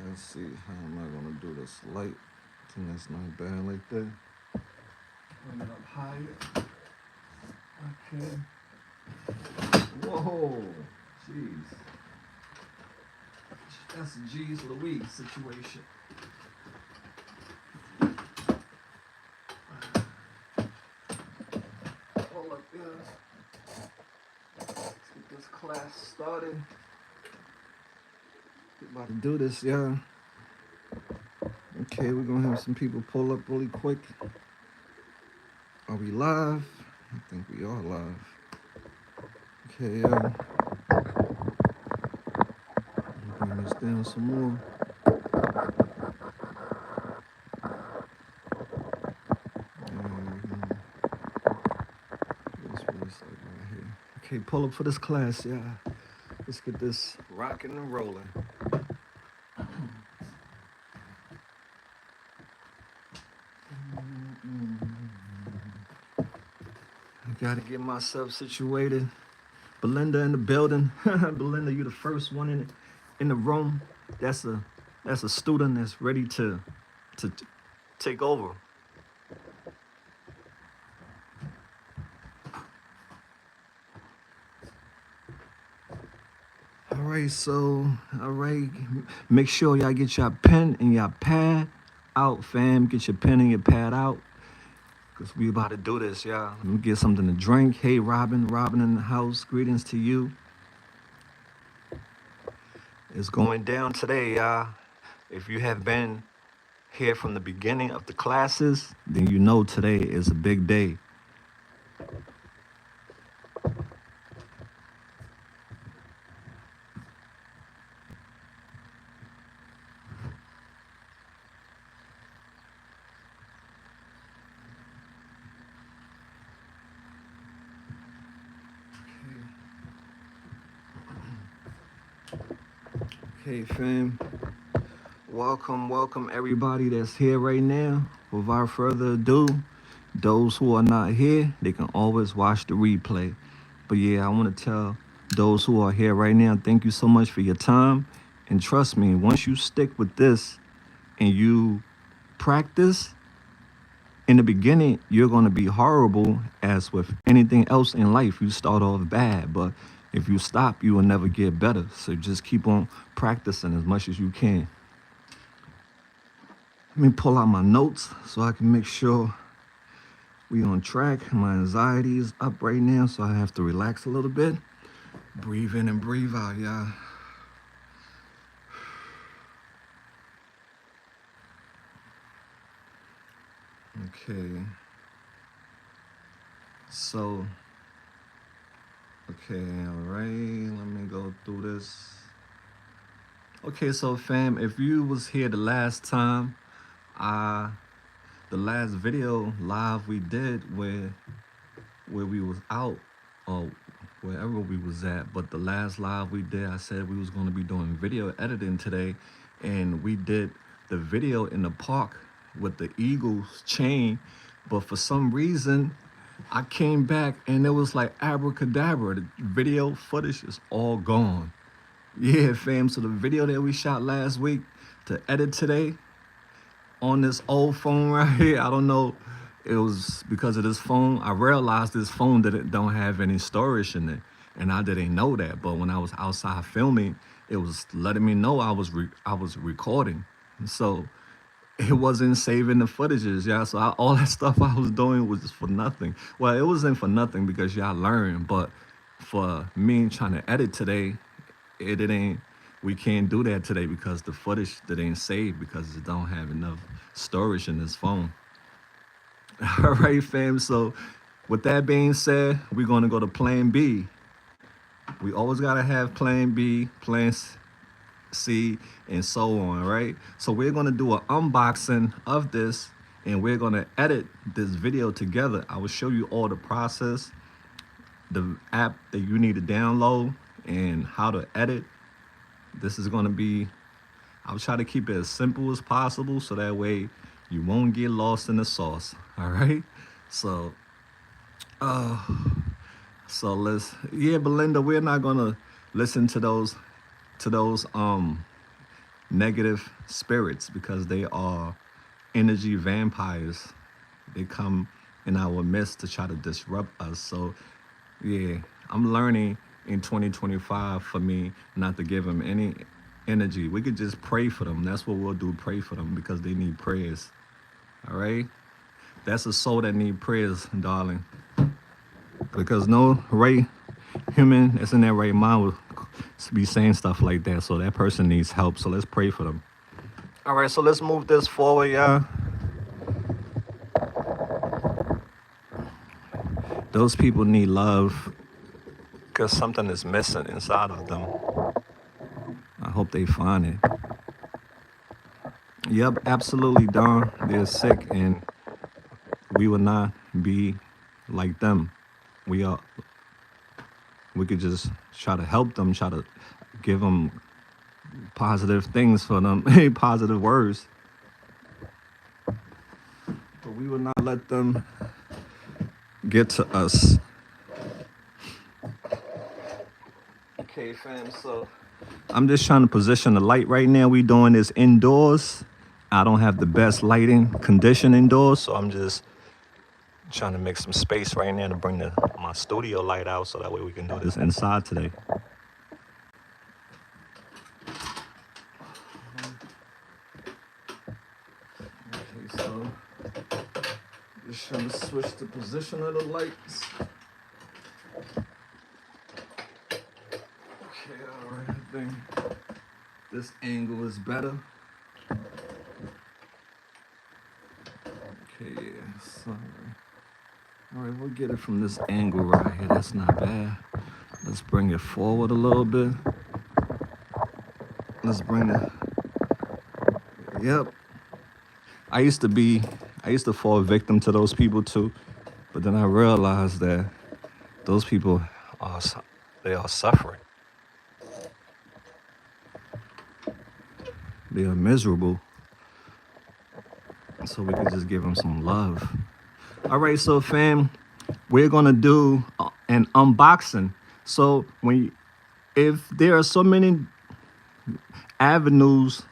Let's see, how am I gonna do this light? I think that's not bad like that. Bring it up higher. Okay. Whoa, jeez. That's a G's Louise situation. Hold up, guys. Let's get this class started. We're about to do this, y'all. Okay, we're gonna have some people pull up really quick. Are we live? I think we are live. Okay, bring this down some more. Okay, pull up for this class, yeah. Let's get this rocking and rolling. I gotta get myself situated. Belinda in the building. Belinda, you the first one in the room. That's a student that's ready to take over. All right. Make sure y'all get your pen and your pad out, fam. Get your pen and your pad out. Because we about to do this, y'all. Let me get something to drink. Hey, Robin in the house. Greetings to you. It's going down today, y'all. If you have been here from the beginning of the classes, then you know today is a big day. Okay, fam. Welcome everybody that's here right now. Without further ado, those who are not here, they can always watch the replay. But yeah, I want to tell those who are here right now, thank you so much for your time. And trust me, once you stick with this and you practice, in the beginning, you're going to be horrible. As with anything else in life, you start off bad, but if you stop, you will never get better. So just keep on practicing as much as you can. Let me pull out my notes so I can make sure we on track. My anxiety is up right now, so I have to relax a little bit. Breathe in and breathe out, y'all. Okay. So, okay, all right. Let me go through this. Okay, so fam, if you was here the last time, the last video live we did where we was out or wherever we was at, but the last live we did, I said we was going to be doing video editing today, and we did the video in the park with the Eagles chain, but for some reason I came back and it was like abracadabra. The video footage is all gone. Yeah, fam. So the video that we shot last week to edit today on this old phone right here, I don't know. It was because of this phone. I realized this phone don't have any storage in it, and I didn't know that. But when I was outside filming, it was letting me know I was recording. So it wasn't saving the footages, yeah. So all that stuff I was doing was just for nothing. Well, it wasn't for nothing because y'all learned, but for me trying to edit today, it ain't. We can't do that today because the footage that ain't saved because it don't have enough storage in this phone. All right, fam. So with that being said, we're gonna go to plan B. We always gotta have plan B, plan C, and so on, right? So we're gonna do an unboxing of this and we're gonna edit this video together. I will show you all the process, the app that you need to download, and how to edit. This is gonna be, I'll try to keep it as simple as possible so that way you won't get lost in the sauce, all right? So, yeah, Belinda, we're not gonna listen to those negative spirits because they are energy vampires. They come in our midst to try to disrupt us. So, yeah, I'm learning in 2025 for me not to give them any energy. We could just pray for them. That's what we'll do, pray for them because they need prayers. All right? That's a soul that need prayers, darling. Because no right human that's in their right mind will be saying stuff like that. So that person needs help. So let's pray for them. All right, so let's move this forward, y'all. Those people need love because something is missing inside of them. I hope they find it. Yep, absolutely, Don. They're sick, and we will not be like them. We are. We could just try to help them, try to give them positive things for them, positive words. But we will not let them get to us. Okay, fam. So I'm just trying to position the light right now. We doing this indoors. I don't have the best lighting condition indoors, so I'm just trying to make some space right now to bring my studio light out so that way we can do this inside today. Okay, so just trying to switch the position of the lights. Okay, all right, I think this angle is better. Okay, yeah, sorry. All right, we'll get it from this angle right here. That's not bad. Let's bring it forward a little bit. Let's bring it. Yep. I used to fall victim to those people too, but then I realized that those people they are suffering. They are miserable. So we could just give them some love. All right, so fam, we're gonna do an unboxing. So if there are so many avenues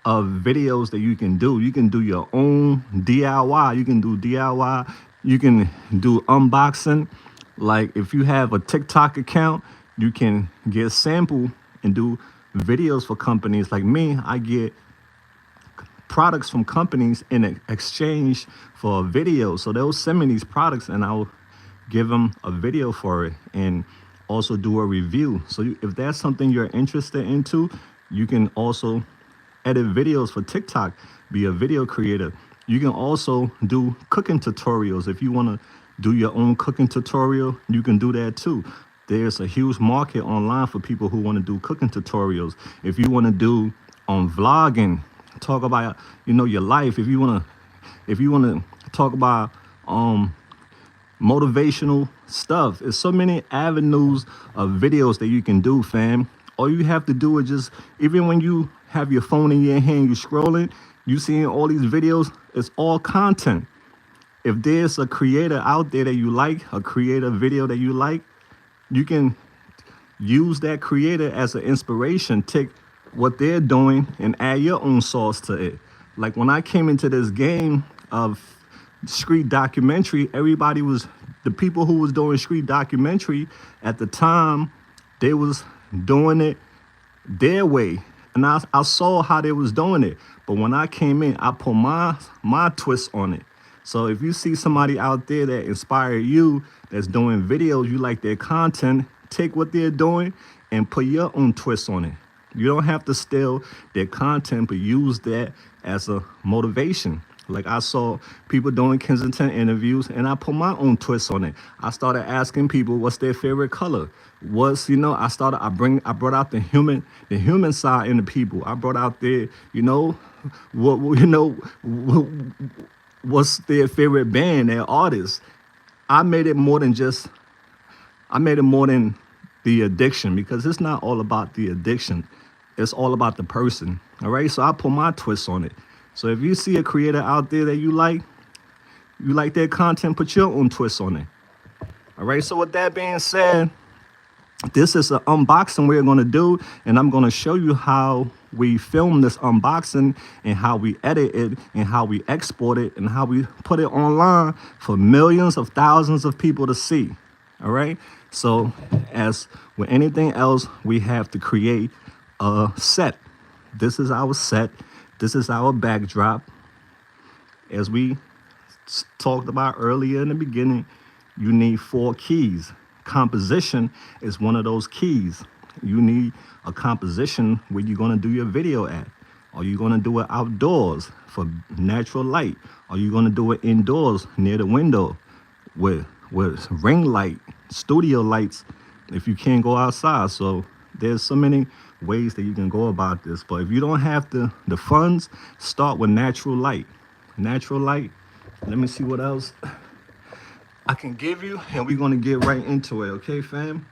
of videos that you can do your own DIY. You can do DIY. You can do unboxing. Like if you have a TikTok account, you can get sample and do videos for companies. Like me, I get products from companies in exchange for a video. So they'll send me these products and I'll give them a video for it and also do a review. So if that's something you're interested into, you can also edit videos for TikTok, be a video creator. You can also do cooking tutorials. If you want to do your own cooking tutorial, you can do that too. There's a huge market online for people who want to do cooking tutorials. If you want to do vlogging, talk about your life. If you want to talk about motivational stuff, there's so many avenues of videos that you can do, fam. All you have to do is just, even when you have your phone in your hand, you scrolling, you seeing all these videos, it's all content. If there's a creator out there that you like, a creator video that you like, you can use that creator as an inspiration. Take what they're doing and add your own sauce to it. Like when I came into this game of street documentary, the people who was doing street documentary at the time, they was doing it their way. And I saw how they was doing it. But when I came in, I put my twist on it. So if you see somebody out there that inspired you, that's doing videos, you like their content, take what they're doing and put your own twist on it. You don't have to steal their content, but use that as a motivation. Like I saw people doing Kensington interviews and I put my own twist on it. I started asking people what's their favorite color. I brought out the human side in the people. I brought out their, what's their favorite band, their artist. I made it more than the addiction, because it's not all about the addiction. It's all about the person. All right. So I put my twist on it. So if you see a creator out there that you like their content, put your own twist on it. All right. So with that being said, this is an unboxing we're going to do, and I'm going to show you how we film this unboxing and how we edit it and how we export it and how we put it online for millions of thousands of people to see. All right. So as with anything else, we have to create a set. This is our set. This is our backdrop. As we talked about earlier in the beginning, you need 4 keys. Composition is one of those keys. You need a composition where you're going to do your video at. Are you going to do it outdoors for natural light? Are you going to do it indoors near the window with ring light, studio lights, if you can't go outside? So there's so many ways that you can go about this. But if you don't have the funds, start with natural light. Natural light. Let me see what else I can give you, and we're going to get right into it. Okay, fam?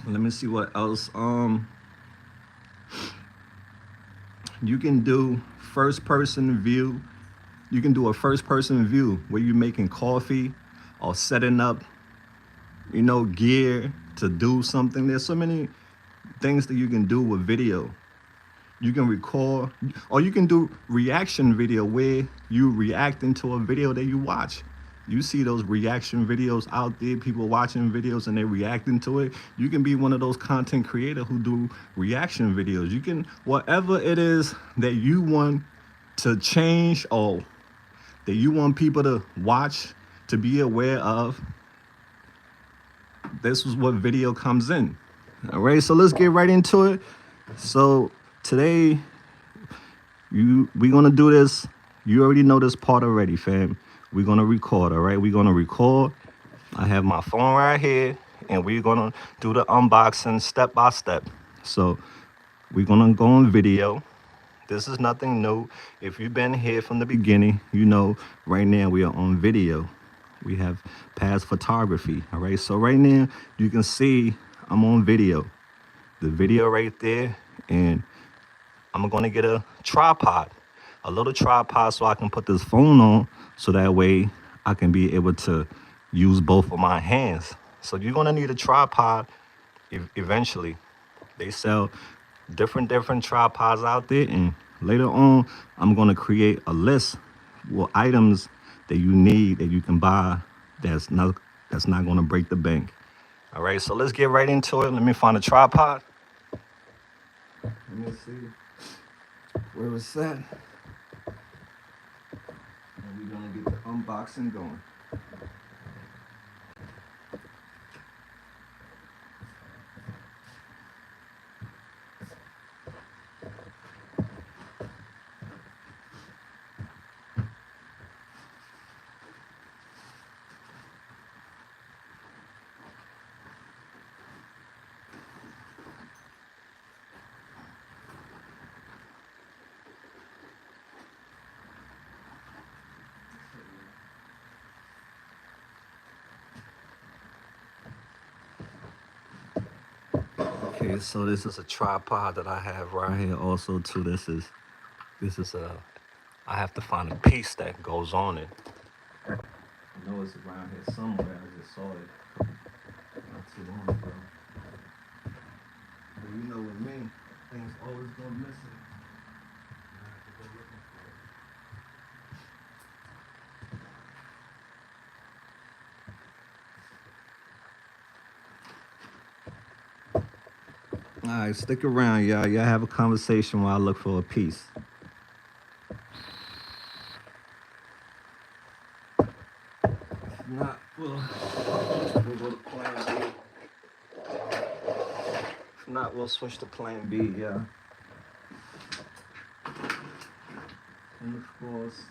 Let me see what else. You can do first person view. You can do a first person view where you're making coffee or setting up, gear to do something. There's so many things that you can do with video. You can record, or you can do reaction video where you reacting to a video that you watch. You see those reaction videos out there, people watching videos and they're reacting to it. You can be one of those content creators who do reaction videos. You can, whatever it is that you want to change or that you want people to watch, to be aware of, this is what video comes in. All right, so let's get right into it. So today, we're gonna do this. You already know this part already, fam. We're gonna record, all right? We're gonna record. I have my phone right here, and we're gonna do the unboxing step by step. So we're gonna go on video. This is nothing new. If you've been here from the beginning, you know right now we are on video. We have past photography, all right? So right now, you can see I'm on video. The video right there, and I'm gonna get a tripod, a little tripod, so I can put this phone on, so that way I can be able to use both of my hands. So you're gonna need a tripod eventually. They sell different tripods out there, and later on I'm gonna create a list with items that you need that you can buy that's not gonna break the bank. All right, so let's get right into it. Let me find a tripod. Let me see where it's at. And we're gonna get the unboxing going. Okay, so this is a tripod that I have right here. Also, too, this is I have to find a piece that goes on it. I know it's around here somewhere. I just saw it not too long ago. But you know, with me, things always go missing. I have to go looking for it. All right, stick around, y'all. Y'all have a conversation while I look for a piece. If not, we'll go to plan B. If not, we'll switch to plan B, yeah. And of course,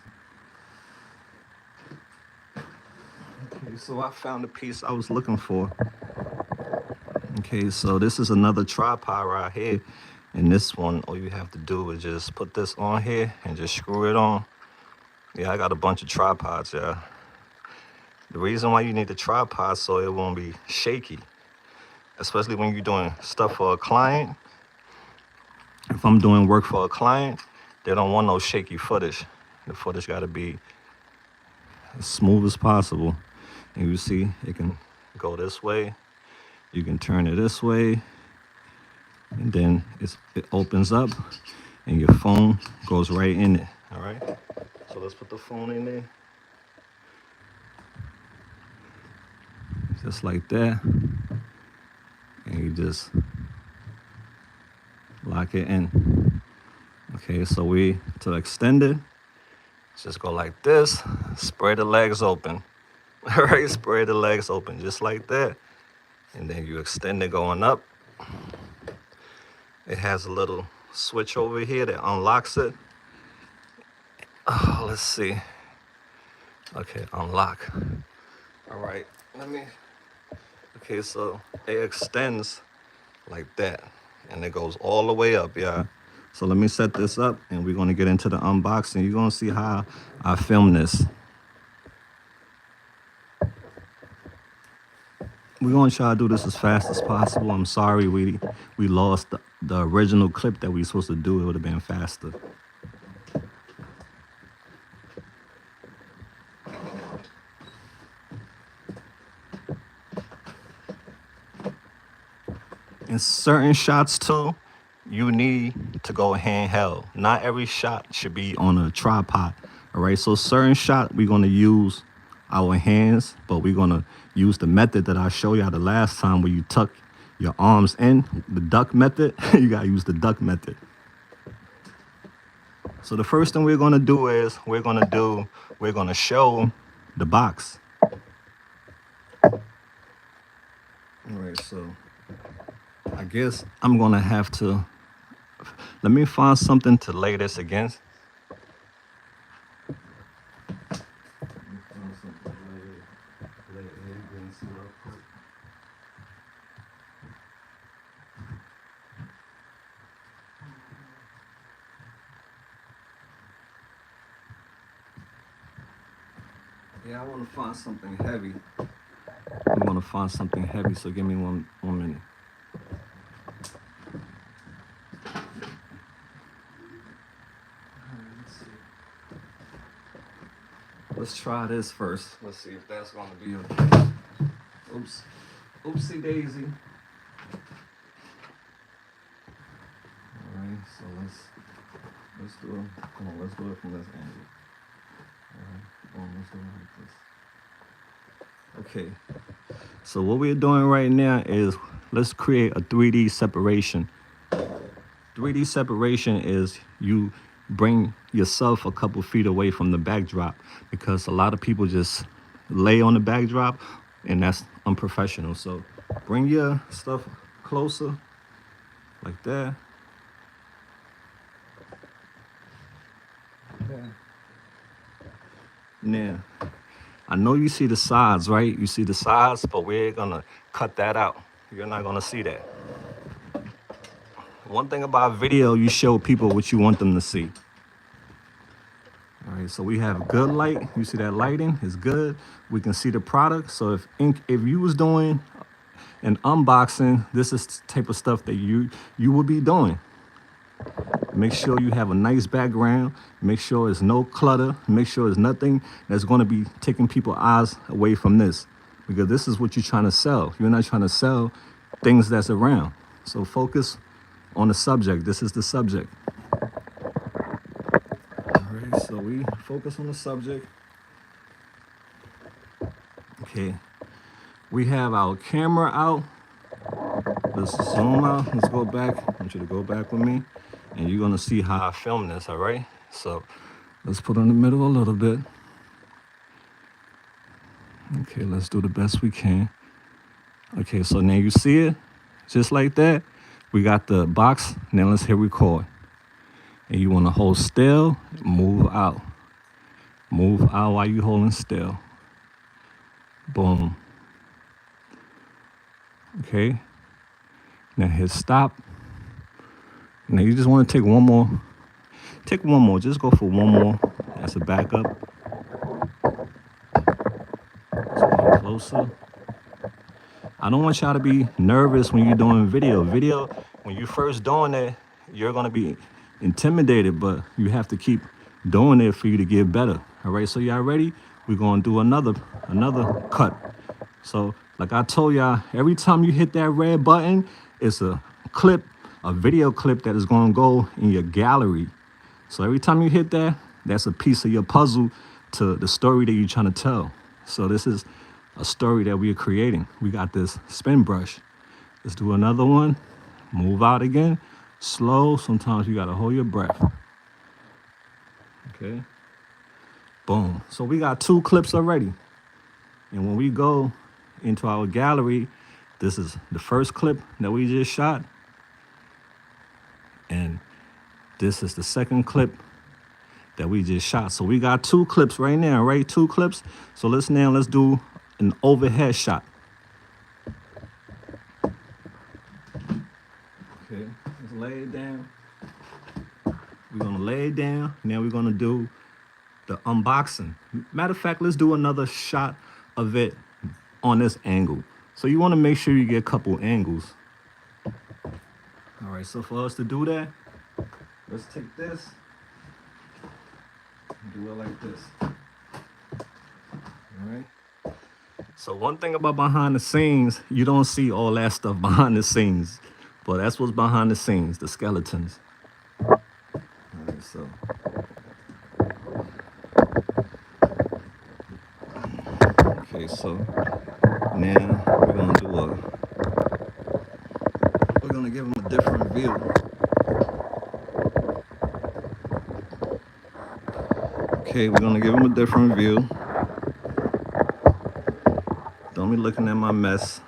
okay, so I found the piece I was looking for. Okay, so this is another tripod right here. And this one, all you have to do is just put this on here and just screw it on. Yeah, I got a bunch of tripods, yeah. The reason why you need the tripod so it won't be shaky, especially when you're doing stuff for a client. If I'm doing work for a client, they don't want no shaky footage. The footage got to be as smooth as possible. And you see, it can go this way. You can turn it this way. and then it opens up and your phone goes right in it. All right, so let's put the phone in there just like that, and you just lock it in. Okay, so to extend it, just go like this, spread the legs open. All right, spread the legs open just like that, and then you extend it going up. It has a little switch over here that unlocks it. Oh, let's see. Okay, unlock. All right, okay, so it extends like that, and it goes all the way up, yeah. So let me set this up, and we're gonna get into the unboxing. You're gonna see how I film this. We're gonna try to do this as fast as possible. I'm sorry we lost the original clip that we supposed to do. It would have been faster. In certain shots too, you need to go handheld. Not every shot should be on a tripod. All right, so certain shot we're gonna use our hands, but we're gonna use the method that I showed you the last time where you tuck your arms in, the duck method. You gotta use the duck method. So the first thing we're gonna do is we're gonna show the box. All right, so I guess I'm gonna have to, let me find something to lay this against. Yeah, I want to find something heavy. I'm gonna find something heavy, so give me one minute. Let's try this first. Let's see if that's gonna be okay. Oops. Oopsie daisy. Alright, so let's do it. Come on, let's do it from this angle. Alright, let's do it like this. Okay. So what we're doing right now is let's create a 3D separation. 3D separation is you bring yourself a couple feet away from the backdrop, because a lot of people just lay on the backdrop and that's unprofessional. So bring your stuff closer like that. Now, I know you see the sides, right? You see the sides, but we're gonna cut that out. You're not gonna see that. One thing about video, you show people what you want them to see. All right, so we have good light. You see that lighting is good. We can see the product. So if you was doing an unboxing, this is the type of stuff that you would be doing. Make sure you have a nice background. Make sure there's no clutter. Make sure there's nothing that's going to be taking people's eyes away from this, because this is what you're trying to sell. You're not trying to sell things that's around. So focus on the subject. This is the subject. All right, so we focus on the subject. Okay, we have our camera out. Let's zoom out. Let's go back. I want you to go back with me, and you're gonna see how I film this. All right, so let's put it in the middle a little bit. Okay, let's do the best we can. Okay, so now you see it just like that. We got the box. Now let's hit record. And you want to hold still, move out. Move out while you holding still. Boom. Okay. Now hit stop. Now you just want to take one more. Take one more. Just go for one more. That's a backup. Let's go closer. I don't want y'all to be nervous when you're doing video. Video, when you first doing it, you're going to be intimidated, but you have to keep doing it for you to get better. All right, so y'all ready? We're going to do another cut. So like I told y'all, every time you hit that red button, it's a clip a video clip that is going to go in your gallery. So every time you hit that, that's a piece of your puzzle to the story that you're trying to tell. So this is a story that we are creating. We got this spin brush. Let's do another one. Move out again. Slow. Sometimes you got to hold your breath. Okay. Boom. So we got 2 clips already. And when we go into our gallery, this is the first clip that we just shot. And this is the second clip that we just shot. So we got 2 clips right now, right? 2 clips. So let's do an overhead shot. Okay, let's lay it down. We're gonna lay it down. Now we're gonna do the unboxing. Matter of fact, let's do another shot of it on this angle. So you wanna make sure you get a couple angles. All right, so for us to do that, let's take this and do it like this. All right. So one thing about behind the scenes, you don't see all that stuff behind the scenes, but that's what's behind the scenes, the skeletons. All right, so. Okay, so now we're gonna give them a different view. Okay, we're gonna give them a different view. Don't be looking at my mess.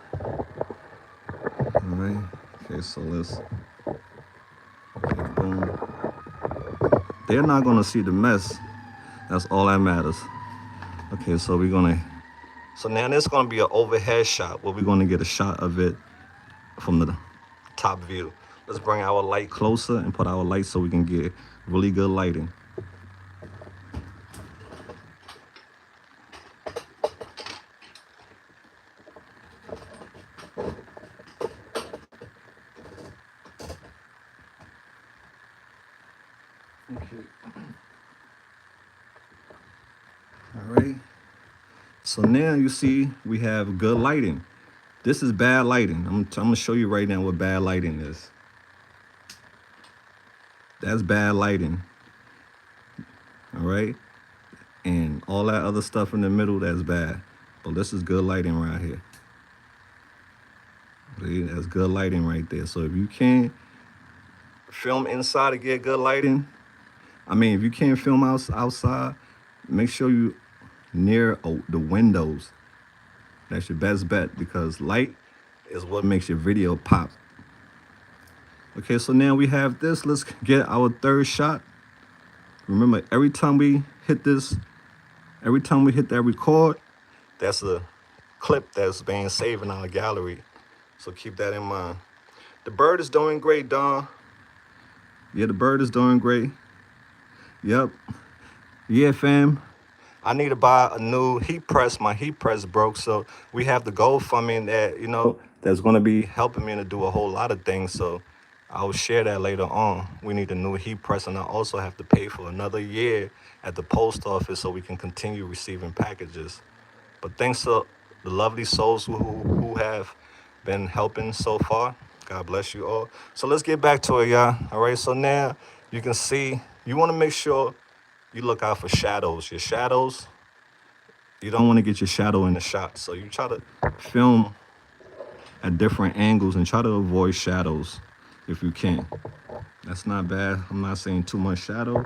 All right. Okay, so let's. Okay, boom. They're not gonna see the mess. That's all that matters. Okay, so we're gonna. So now this is gonna be an overhead shot where we're gonna get a shot of it from the top view. Let's bring our light closer and put our light so we can get really good lighting. Okay. All right. So now you see we have good lighting. This is bad lighting. I'm gonna show you right now what bad lighting is. That's bad lighting. All right. And all that other stuff in the middle, that's bad. But this is good lighting right here. See, that's good lighting right there. So if you can't film inside to get good lighting, if you can't film outside, make sure you near the windows. That's your best bet because light is what makes your video pop. Okay, so now we have this. Let's get our third shot. Remember, every time we hit that record, that's a clip that's being saved in our gallery. So keep that in mind. The bird is doing great, Don. Yeah, the bird is doing great. Yep. Yeah, fam. I need to buy a new heat press. My heat press broke, so we have the GoFundMe that, that's going to be helping me to do a whole lot of things. So I'll share that later on. We need a new heat press, and I also have to pay for another year at the post office so we can continue receiving packages. But thanks to the lovely souls who have been helping so far. God bless you all. So let's get back to it, y'all. All right, so now you can see, you want to make sure you look out for shadows. Your shadows, you don't want to get your shadow in the shot. So you try to film at different angles and try to avoid shadows if you can. That's not bad. I'm not saying too much shadow.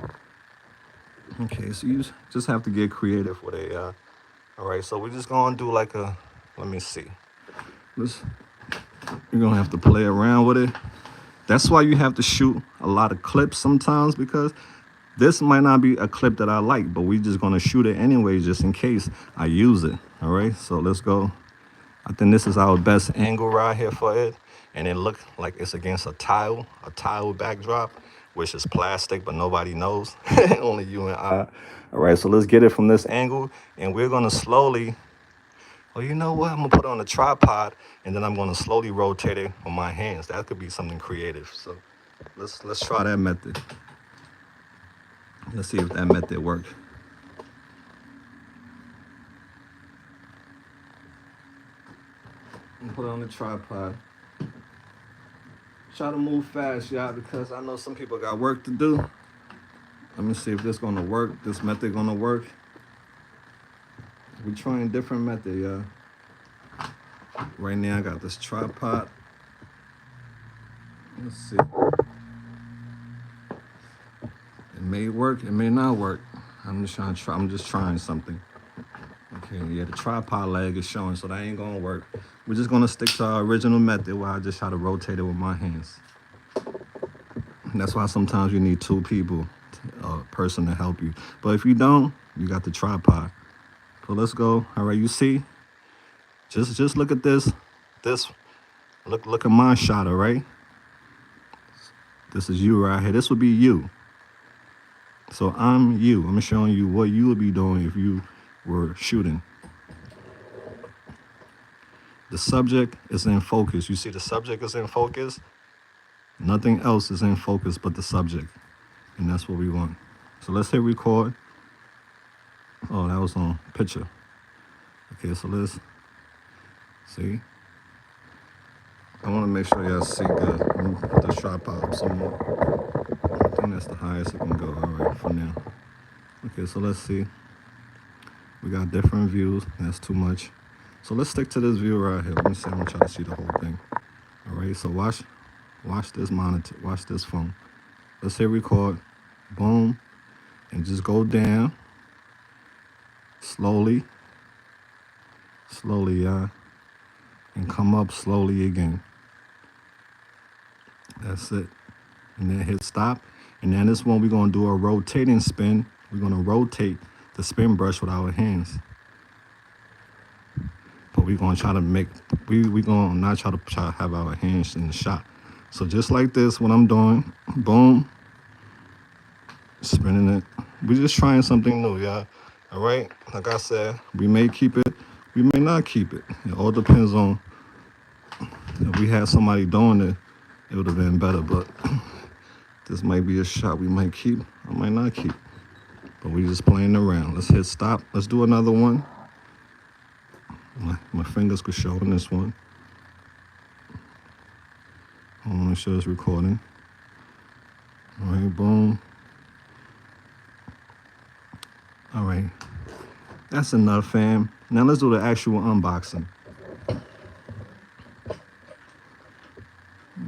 Okay, so you just have to get creative with it. All right, so we're just going to do like a, let me see. You're going to have to play around with it. That's why you have to shoot a lot of clips sometimes, because this might not be a clip that I like, but we're just going to shoot it anyway, just in case I use it. All right, so let's go. I think this is our best angle right here for it. And it looked like it's against a tile backdrop, which is plastic, but nobody knows. Only you and I. All right, so let's get it from this angle. And we're going to slowly, you know what? I'm going to put it on a tripod, and then I'm going to slowly rotate it with my hands. That could be something creative. So let's try that method. Let's see if that method works. Put it on the tripod. Try to move fast, y'all, because I know some people got work to do. Let me see if this gonna work. This method gonna work. We're trying different method, y'all. Right now, I got this tripod. Let's see. It may work. It may not work. I'm just trying to try. I'm just trying something. Okay, yeah, the tripod leg is showing, so that ain't gonna work. We're just gonna stick to our original method where I just try to rotate it with my hands. And that's why sometimes you need two people, a person to help you. But if you don't, you got the tripod. So let's go. All right, you see? Just look at this. Look at my shot, all right? This is you right here. This would be you. So I'm you. I'm showing you what you would be doing if you were shooting. The subject is in focus. You see the subject is in focus? Nothing else is in focus but the subject. And that's what we want. So let's hit record. Oh, that was on picture. Okay, so let's see. I want to make sure y'all see good. Let me put the tripod up some more. I think that's the highest it can go. All right, for now. Okay, so let's see. We got different views. That's too much. So let's stick to this view right here. Let me see. I'm gonna try to see the whole thing. All right. So watch this monitor. Watch this phone. Let's hit record. Boom, and just go down slowly, y'all, and come up slowly again. That's it. And then hit stop. And then this one we're gonna do a rotating spin. We're gonna rotate the spin brush with our hands. But we're gonna try to make we gonna not try to have our hands in the shot. So just like this, what I'm doing, boom, spinning it. We're just trying something new, y'all. All right. Like I said, we may keep it, we may not keep it. It all depends on if we had somebody doing it, it would have been better. But this might be a shot we might keep, I might not keep. But we just playing around. Let's hit stop. Let's do another one. My fingers could show in this one. I want to make sure it's recording. All right, boom. All right, that's enough, fam. Now let's do the actual unboxing.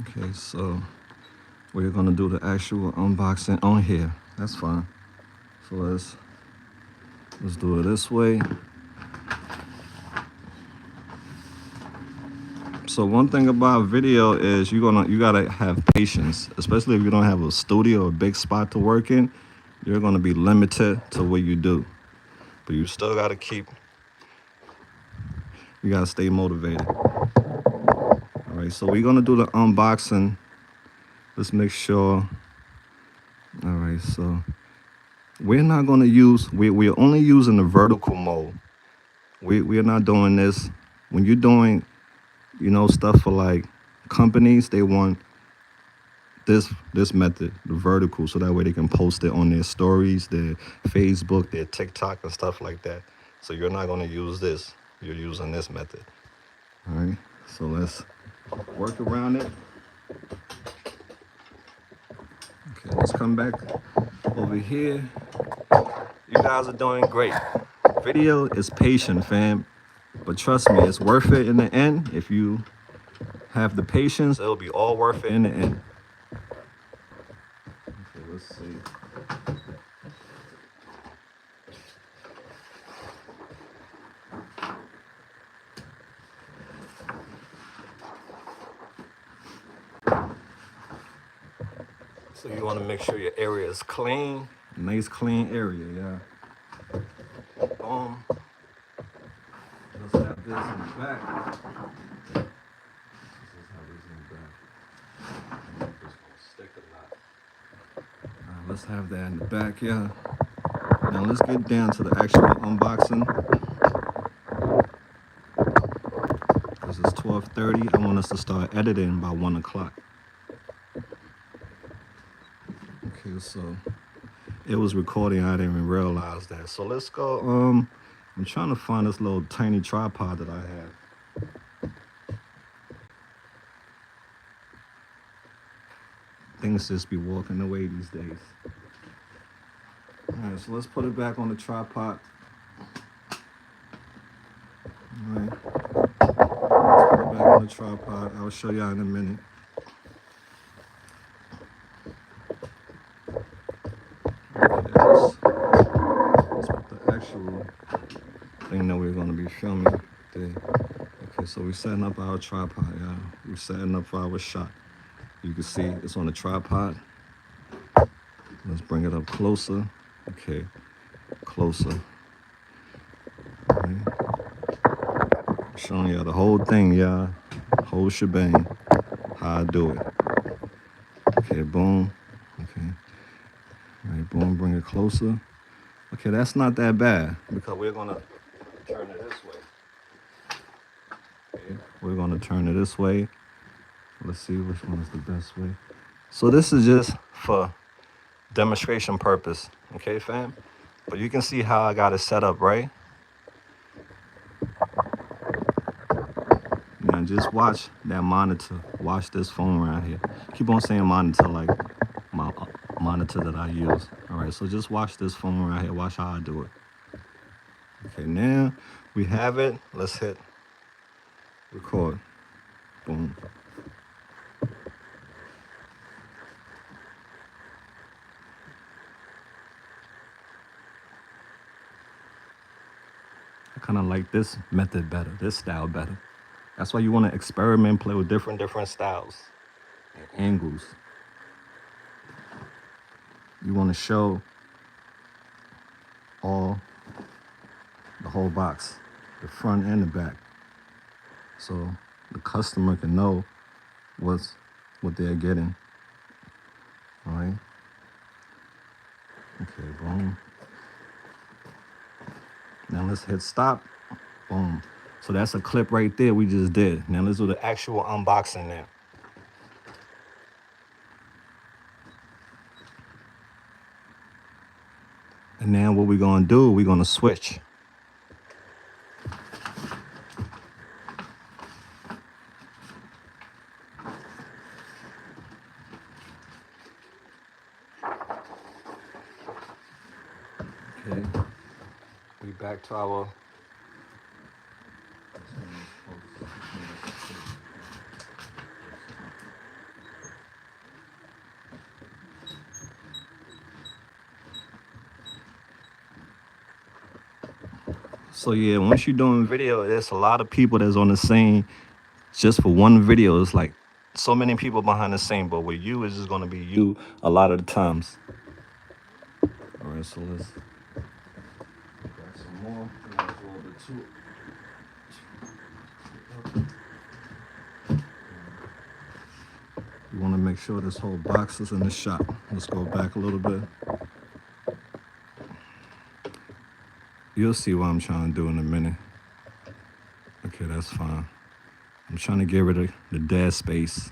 Okay, so we're gonna do the actual unboxing on here. That's fine. So let's do it this way. So one thing about video is you gotta have patience, especially if you don't have a studio or a big spot to work in. You're gonna be limited to what you do, but you still gotta you gotta stay motivated. All right, so we're gonna do the unboxing. Let's make sure. All right, so we're not gonna use. We're only using the vertical mode. We're not doing this when you're doing, stuff for like companies. They want this method, the vertical, so that way they can post it on their stories, their Facebook, their TikTok, and stuff like that. So you're not going to use this. You're using this method. All right. So let's work around it. Okay, let's come back over here. You guys are doing great. Video is patient, fam. But trust me, it's worth it in the end. If you have the patience, it'll be all worth it in the end. Okay, let's see. So you want to make sure your area is clean. Nice clean area, yeah. Boom. Let's have this in the back. Let's have that in the back, yeah. Now let's get down to the actual unboxing. Because it's 12:30. I want us to start editing by 1 o'clock. Okay, so it was recording. I didn't even realize that. So let's go. I'm trying to find this little tiny tripod that I have. gangsters be walking away these days. All right, so let's put it back on the tripod. All right, let's put it back on the tripod. I'll show y'all in a minute. Okay, let's put the actual thing that we're gonna be filming there. Okay, so we're setting up our tripod, y'all. We're setting up for our shot. You can see it's on the tripod. Let's bring it up closer. Okay, closer. Okay. Showing y'all the whole thing, y'all. Whole shebang. How I do it. Okay, boom. Okay. All right, boom, bring it closer. Okay, that's not that bad because we're gonna turn it this way. Okay, we're gonna turn it this way. Let's see which one is the best way. So this is just for demonstration purpose, okay, fam? But you can see how I got it set up, right? Now just watch that monitor. Watch this phone right here. Keep on saying monitor like my monitor that I use. All right, so just watch this phone right here. Watch how I do it. Okay, now we have it. Let's hit record. Boom. I kind of like this method better, this style better. That's why you want to experiment, play with different styles and angles. You want to show the whole box, the front and the back, so the customer can know what they're getting. All right. Okay, boom. Now let's hit stop. Boom. So that's a clip right there we just did. Now let's do the actual unboxing now. And now what we're gonna do, we're gonna switch. Okay. We back to our So yeah, once you're doing video, there's a lot of people that's on the scene just for one video. It's like so many people behind the scene, but with you, it's just gonna be you a lot of the times. All right, so let's grab some more. A little bit too. You want to make sure this whole box is in the shot. Let's go back a little bit. You'll see what I'm trying to do in a minute. Okay, that's fine. I'm trying to get rid of the dead space.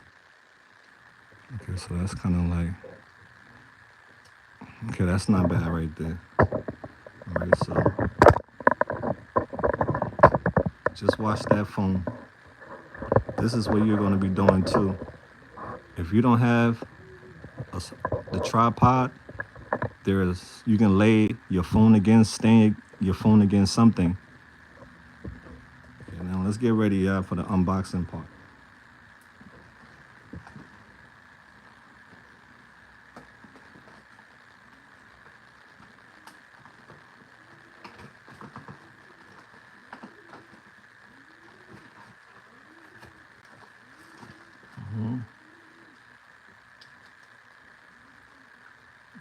Okay, so that's kind of like, okay, that's not bad right there. All right, so just watch that phone. This is what you're going to be doing too. If you don't have the tripod, you can lay your phone against, stand your phone against something. Okay, now let's get ready for the unboxing part.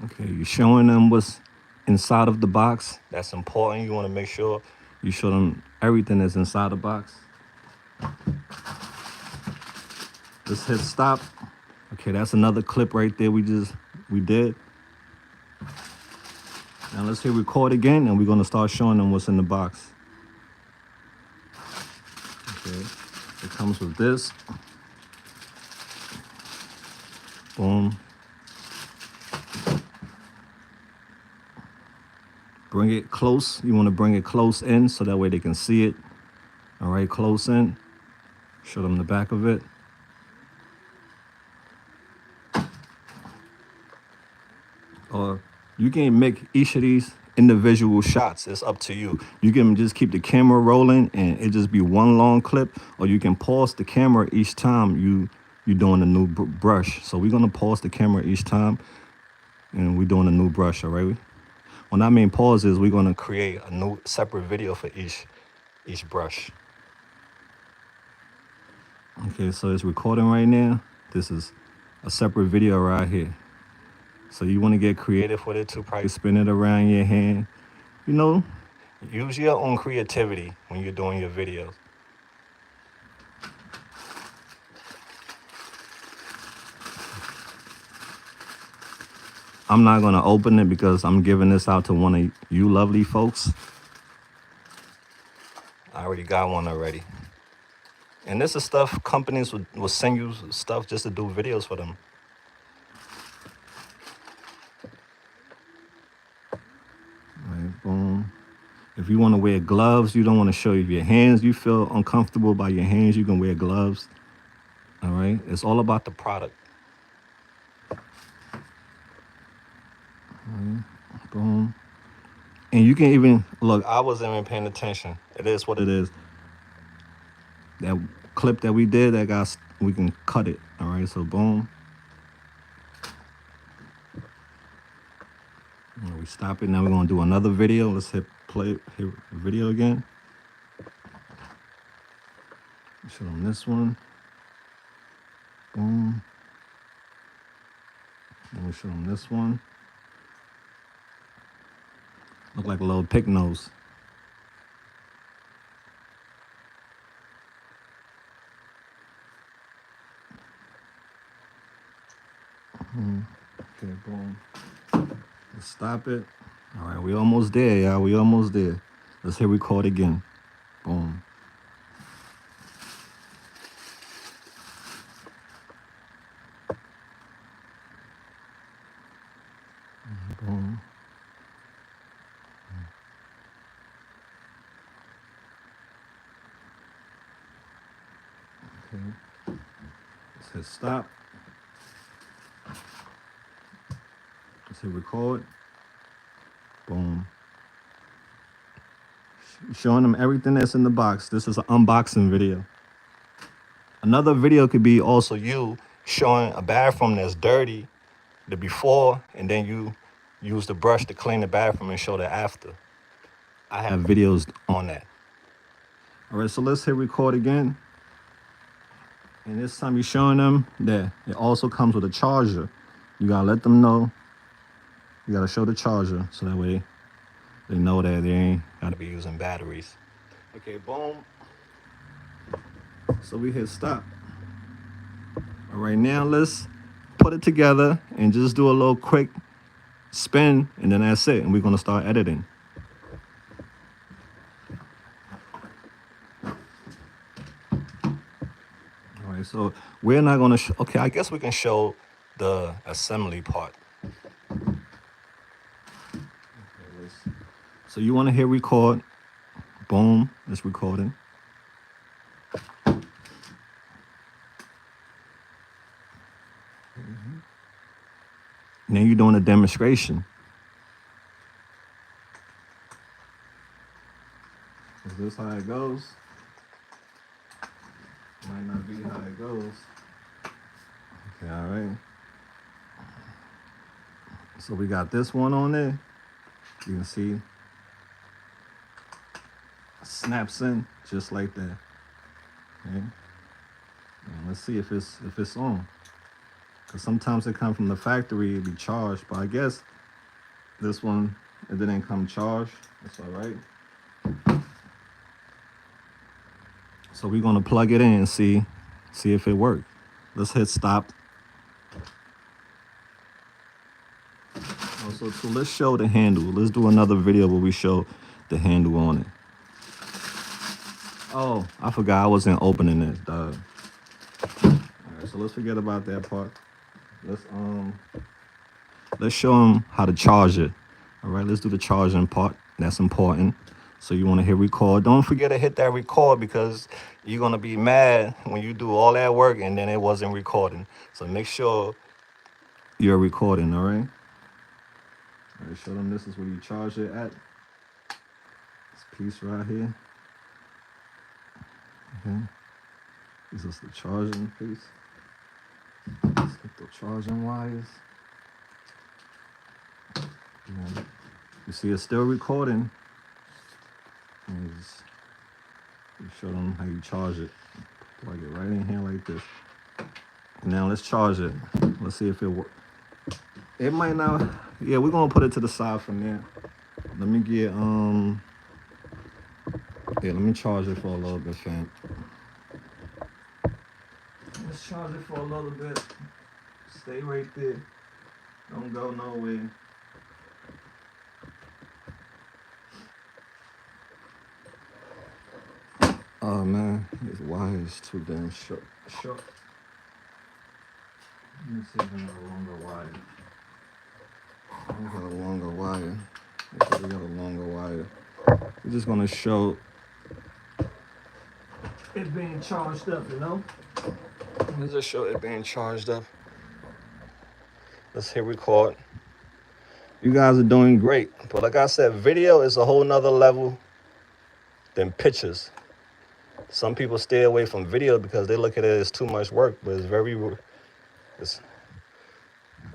Okay, you're showing them what's inside of the box. That's important. You want to make sure you show them everything that's inside the box. Let's hit stop. Okay, that's another clip right there we did. Now let's hit record again, and we're going to start showing them what's in the box. Okay, it comes with this. Boom. Bring it close. You want to bring it close in so that way they can see it. All right, close in. Show them the back of it. You can make each of these individual shots. It's up to you. You can just keep the camera rolling and it just be one long clip, or you can pause the camera each time you doing a new brush. So we're gonna pause the camera each time, and we're doing a new brush. All right. When I mean pause is we're gonna create a new separate video for each brush. Okay, so it's recording right now. This is a separate video right here. So you want to get creative with it too, probably spin it around your hand. You know, use your own creativity when you're doing your videos. I'm not going to open it because I'm giving this out to one of you lovely folks. I already got one already. And this is stuff companies will send you stuff just to do videos for them. Right, boom. If you want to wear gloves, you don't want to show your hands, you feel uncomfortable by your hands, you can wear gloves. All right. It's all about the product. Right, boom. And you can even look, I wasn't even paying attention. It is what it is. That clip that we did, we can cut it. All right. So boom. And we stop it. Now we're going to do another video. Let's hit play, hit video again. Show them this one. Boom. And we show them this one. Look like a little pig nose. Okay, boom. Let's stop it. All right, we almost there, y'all. We almost there. Let's hit record again. Boom. Boom. Okay. Let's hit stop. Let's hit record. Boom. Showing them everything that's in the box. This is an unboxing video. Another video could be also you showing a bathroom that's dirty, the before, and then you use the brush to clean the bathroom and show the after. I have videos on that. All right, so let's hit record again. And this time you're showing them that it also comes with a charger. You gotta let them know. You gotta show the charger so that way they know that they ain't gotta be using batteries. Okay, boom. So we hit stop. All right, now let's put it together and just do a little quick spin, and then that's it. And we're gonna start editing. All right, so we're not gonna okay, I guess we can show the assembly part. So you wanna hit record. Boom, it's recording. Now you're doing a demonstration. Is this how it goes? Might not be how it goes. Okay, all right. So we got this one on there. You can see snaps in just like that. Okay. And let's see if it's on. Because sometimes it comes from the factory, it be charged, but I guess this one, it didn't come charged. That's all right. So we're gonna plug it in and see if it works. Let's hit stop. Also, too, let's show the handle. Let's do another video where we show the handle on it. Oh, I forgot I wasn't opening it. All right, so let's forget about that part. Let's show them how to charge it. All right, let's do the charging part. That's important. So you want to hit record. Don't forget to hit that record because you're going to be mad when you do all that work and then it wasn't recording. So make sure you're recording, all right? All right, show them this is where you charge it at. This piece right here. Okay. This is the charging piece. Let's get the charging wires. And you see it's still recording. And you show them how you charge it. Plug it right in here like this. Now let's charge it. Let's see if it works. It might not. Yeah, we're gonna put it to the side from there. Let me get yeah, let me charge it for a little bit, fam. Let's charge it for a little bit. Stay right there. Don't go nowhere. Oh man, this wire is too damn short. Let me see if I got a longer wire. I got a longer wire. Okay, we got a longer wire. We're just gonna show it being charged up, you know? Let's just show it being charged up. Let's hit record. You guys are doing great. But like I said, video is a whole nother level than pictures. Some people stay away from video because they look at it as too much work, but it's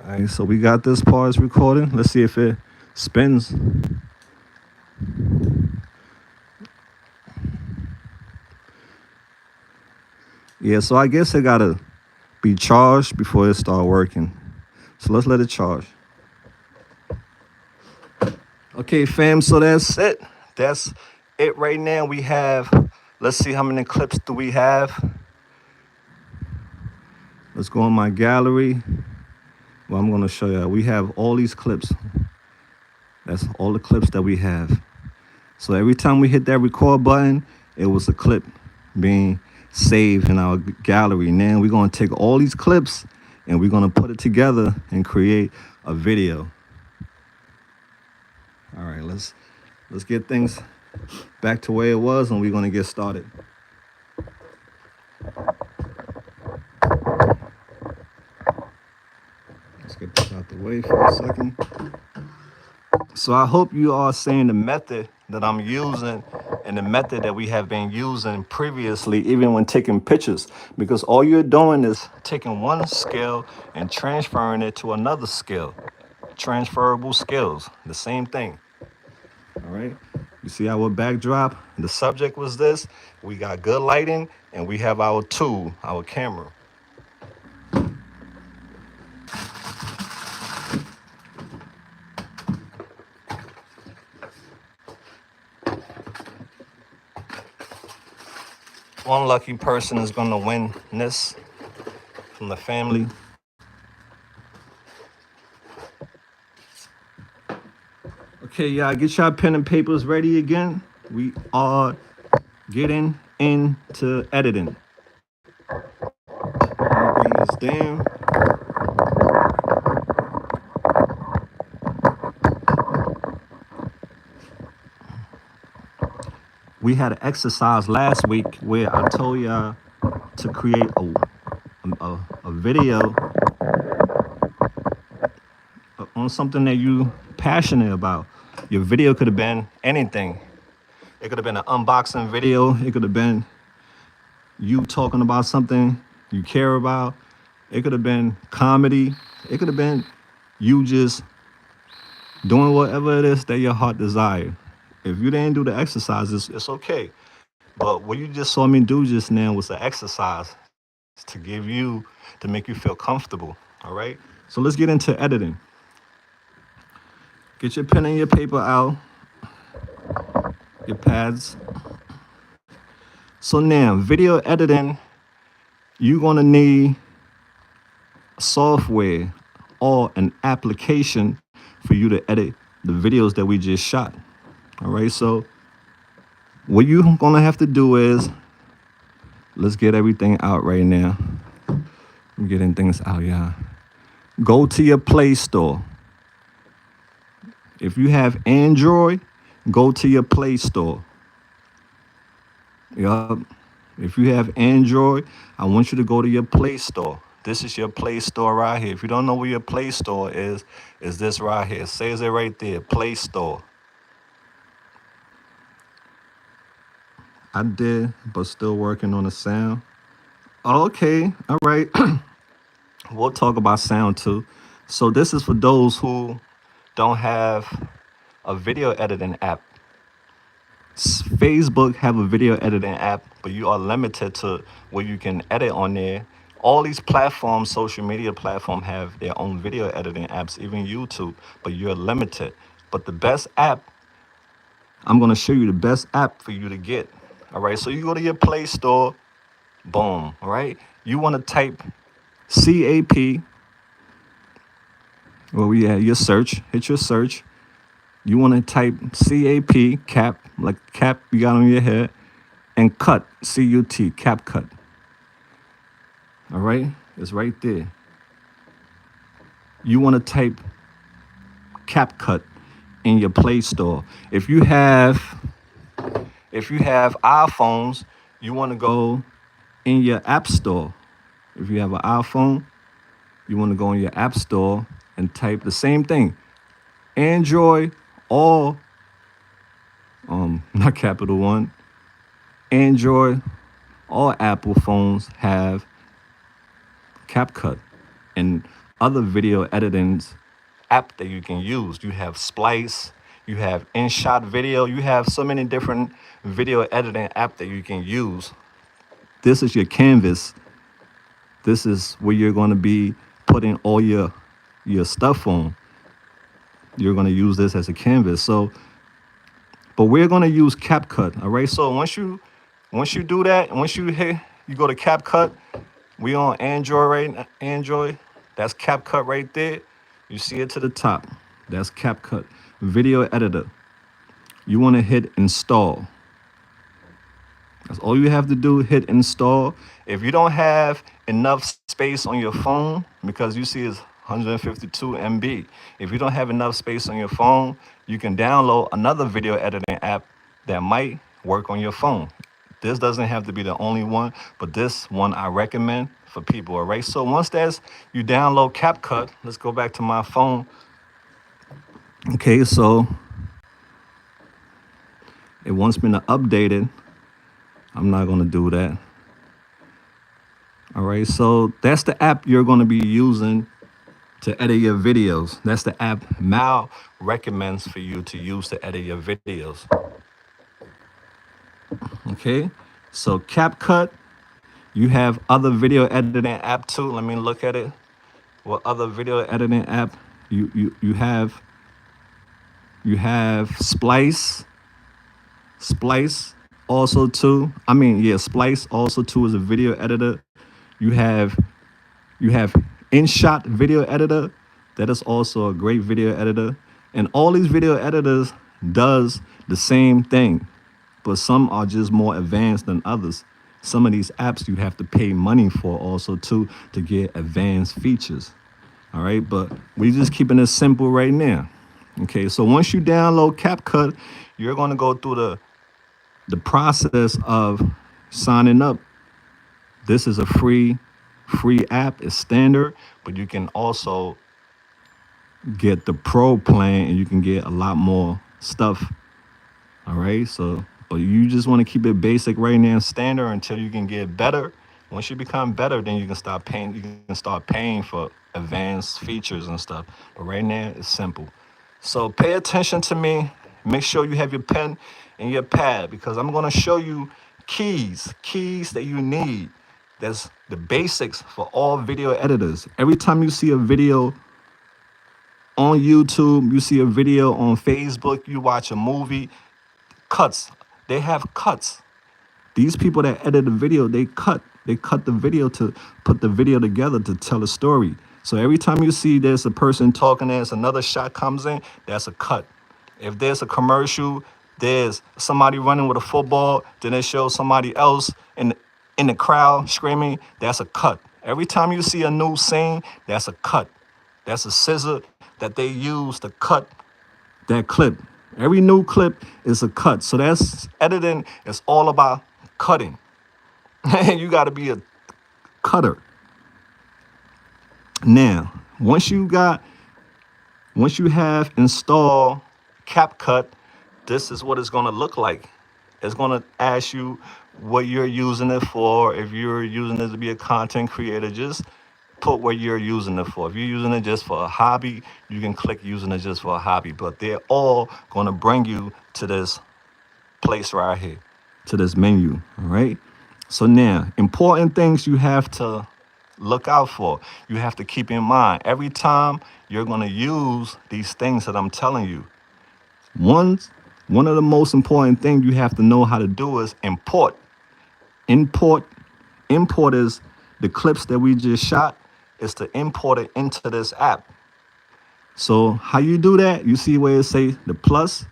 all right, so we got this part is recording. Let's see if it spins. Yeah, so I guess it gotta be charged before it start working. So let's let it charge. Okay, fam, so that's it. That's it right now. We have, let's see how many clips do we have. Let's go in my gallery. Well, I'm gonna show you. We have all these clips. That's all the clips that we have. So every time we hit that record button, it was a clip being saved in our gallery. Now we're gonna take all these clips and we're gonna put it together and create a video. All right, let's get things back to where it was, and we're gonna get started. Let's get this out the way for a second. So I hope you are seeing the method that I'm using and the method that we have been using previously, even when taking pictures, because all you're doing is taking one skill and transferring it to another skill. Transferable skills, the same thing. All right, you see our backdrop, the subject was this. We got good lighting and we have our tool, our camera. One lucky person is gonna win this from the family. Okay, y'all, get your pen and papers ready again. We are getting into editing. Bring this down. We had an exercise last week where I told y'all to create a video on something that you passionate about. Your video could have been anything. It could have been an unboxing video. It could have been you talking about something you care about. It could have been comedy. It could have been you just doing whatever it is that your heart desires. If you didn't do the exercises, it's okay. But what you just saw me do just now was an exercise to make you feel comfortable, all right? So let's get into editing. Get your pen and your paper out, your pads. So now, video editing, you're gonna need software or an application for you to edit the videos that we just shot. All right, so what you're gonna have to do is, let's get everything out right now. I'm getting things out, y'all. Go to your Play Store. If you have Android, go to your Play Store. Yup. If you have Android, I want you to go to your Play Store. This is your Play Store right here. If you don't know where your Play Store is this right here. It says it right there, Play Store. I did, but still working on the sound. Okay, all right. We'll talk about sound too. So this is for those who don't have a video editing app. Facebook have a video editing app, but you are limited to what you can edit on there. All these platforms, social media platforms, have their own video editing apps, even YouTube, but you're limited. But the best app, I'm gonna show you the best app for you to get. All right, so you go to your Play Store, boom, all right? You wanna type CAP, well, your search, hit your search. You wanna type CAP, cap, like cap you got on your head, and cut, CUT, cap cut. All right, it's right there. You want to type CapCut in your Play Store. If you have iPhones, you want to go in your App Store. If you have an iPhone, you want to go in your App Store and type the same thing. Android or not Capital One. Android or Apple phones have CapCut and other video editing app that you can use. You have Splice, you have InShot Video, you have so many different video editing app that you can use. This is your canvas. This is where you're going to be putting all your stuff on. You're going to use this as a canvas. So, but we're going to use CapCut. All right. So once you do that, once you go to CapCut. We on Android, right? Android. That's CapCut right there. You see it to the top. That's CapCut. Video editor. You want to hit install. That's all you have to do, hit install. If you don't have enough space on your phone, because you see it's 152 MB. If you don't have enough space on your phone, you can download another video editing app that might work on your phone. This doesn't have to be the only one, but this one I recommend for people, all right? So once you download CapCut, let's go back to my phone. Okay, so it wants me to update it. I'm not gonna do that. All right, so that's the app you're gonna be using to edit your videos. That's the app Mal recommends for you to use to edit your videos. Okay, so CapCut, you have other video editing app too. Let me look at it. What other video editing app you have? You have Splice also too. Splice also too is a video editor. You have InShot video editor. That is also a great video editor. And all these video editors does the same thing, but some are just more advanced than others. Some of these apps you have to pay money for also too to get advanced features. All right, but we just keeping it simple right now. Okay, so once you download CapCut, you're going to go through the process of signing up. This is a free app. It's standard, but you can also get the pro plan and you can get a lot more stuff. All right, so but you just want to keep it basic right now, standard, until you can get better. Once you become better, then you can start paying. You can start paying for advanced features and stuff. But right now, it's simple. So pay attention to me. Make sure you have your pen and your pad, because I'm going to show you keys that you need. That's the basics for all video editors. Every time you see a video on YouTube, you see a video on Facebook, you watch a movie, cuts. They have cuts. These people that edit the video, they cut the video to put the video together to tell a story. So every time you see there's a person talking, there's another shot comes in, that's a cut. If there's a commercial, there's somebody running with a football, then they show somebody else in the crowd screaming, that's a cut. Every time you see a new scene, that's a cut. That's a scissor that they use to cut that clip. Every new clip is a cut. So that's editing is all about cutting. You got to be a cutter. Now, once you have installed CapCut, this is what it's going to look like. It's going to ask you what you're using it for. If you're using it to be a content creator, just put what you're using it for. If you're using it just for a hobby, you can click using it just for a hobby. But they're all going to bring you to this place right here, to this menu. All right. So now, important things you have to look out for. You have to keep in mind every time you're going to use these things that I'm telling you. One, one of the most important things you have to know how to do is import. Import, import is the clips that we just shot is to import it into this app. So how you do that? You see where it say the plus,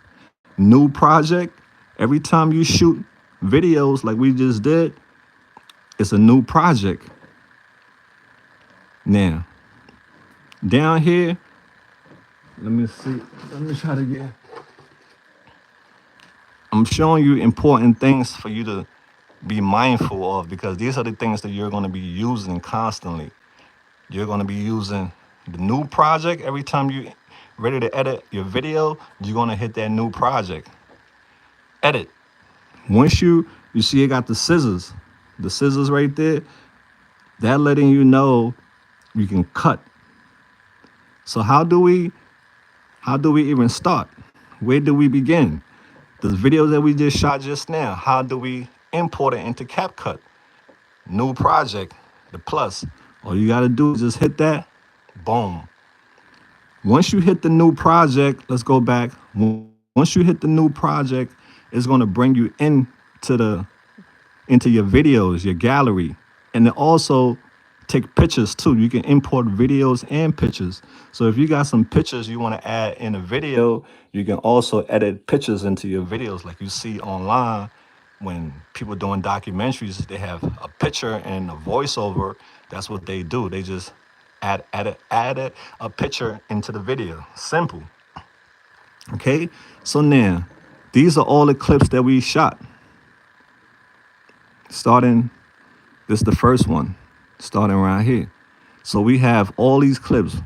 new project. Every time you shoot videos like we just did, it's a new project. Now, down here, let me see. Let me try to get. I'm showing you important things for you to be mindful of because these are the things that you're going to be using constantly. You're going to be using the new project every time you ready to edit your video. You're going to hit that new project. Edit. Once you see it got the scissors right there. That letting you know you can cut. So how do we even start? Where do we begin? The video that we just shot just now, how do we import it into CapCut? New project, the plus. All you got to do is just hit that, boom. Once you hit the new project, let's go back. Once you hit the new project, it's going to bring you into your videos, your gallery, and then also take pictures too. You can import videos and pictures. So if you got some pictures you want to add in a video, you can also edit pictures into your videos like you see online when people doing documentaries, they have a picture and a voiceover. That's what they do. They just add a picture into the video. Simple. Okay? So now, these are all the clips that we shot. Starting, this is the first one, starting right here. So we have all these clips.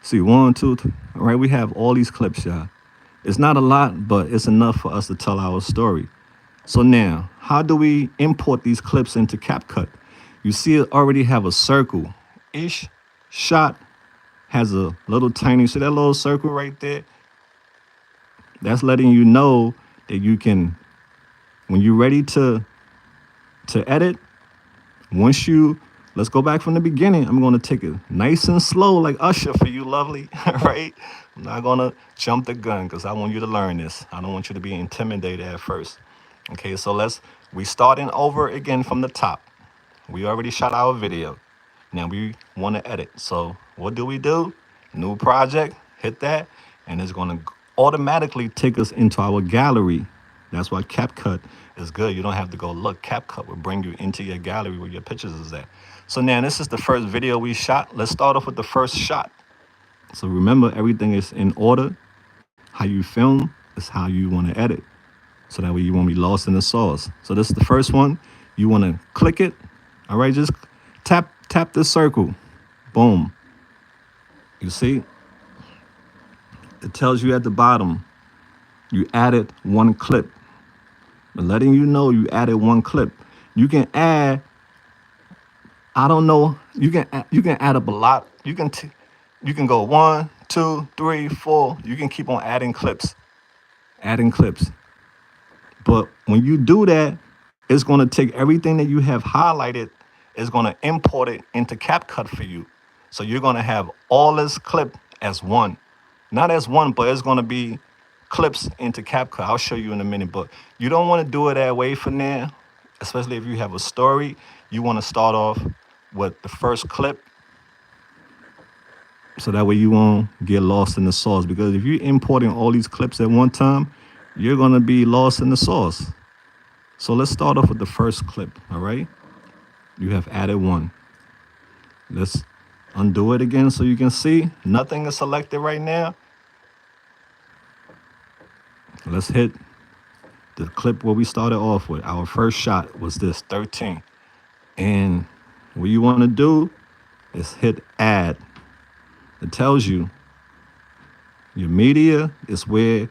See, one, two, three. All right, we have all these clips, y'all. It's not a lot, but it's enough for us to tell our story. So now, how do we import these clips into CapCut? You see it already have a circle. Each shot has a little tiny, see that little circle right there? That's letting you know that you can, when you're ready to edit, let's go back from the beginning. I'm going to take it nice and slow like Usher for you, lovely, right? I'm not going to jump the gun because I want you to learn this. I don't want you to be intimidated at first. Okay, so we starting over again from the top. We already shot our video. Now we want to edit. So what do? New project, hit that, and it's going to automatically take us into our gallery. That's why CapCut is good. You don't have to go look. CapCut will bring you into your gallery where your pictures is at. So now this is the first video we shot. Let's start off with the first shot. So remember, everything is in order. How you film is how you want to edit. So that way you won't be lost in the sauce. So this is the first one. You want to click it. All right, just tap this circle. Boom. You see? It tells you at the bottom, you added one clip. But letting you know you added one clip. You can add, I don't know, you can add up a lot. You can go 1, 2, 3, 4. You can keep on adding clips. But when you do that, it's going to take everything that you have highlighted, it's going to import it into CapCut for you. So you're going to have all this clip as one. Not as one, but it's going to be clips into CapCut. I'll show you in a minute, but you don't want to do it that way for now, especially if you have a story. You want to start off with the first clip so that way you won't get lost in the sauce. Because if you're importing all these clips at one time, you're going to be lost in the sauce. So let's start off with the first clip, all right? You have added one. Let's undo it again so you can see nothing is selected right now. Let's hit the clip where we started off with. Our first shot was this 13. And what you want to do is hit add. It tells you your media is where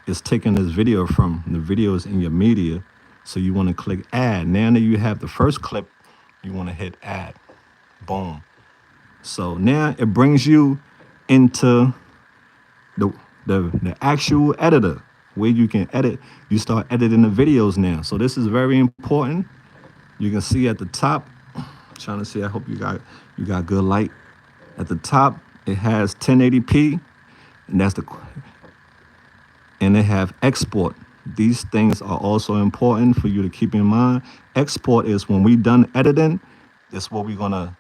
it's taking this video from. The video is in your media. So you want to click add. Now that you have the first clip, you want to hit add. Boom. So now it brings you into the actual editor where you can edit. You start editing the videos now. So this is very important. You can see at the top, trying to see, I hope you got good light. At the top, it has 1080p, and and they have export. These things are also important for you to keep in mind. Export is when we done editing, it's what we're gonna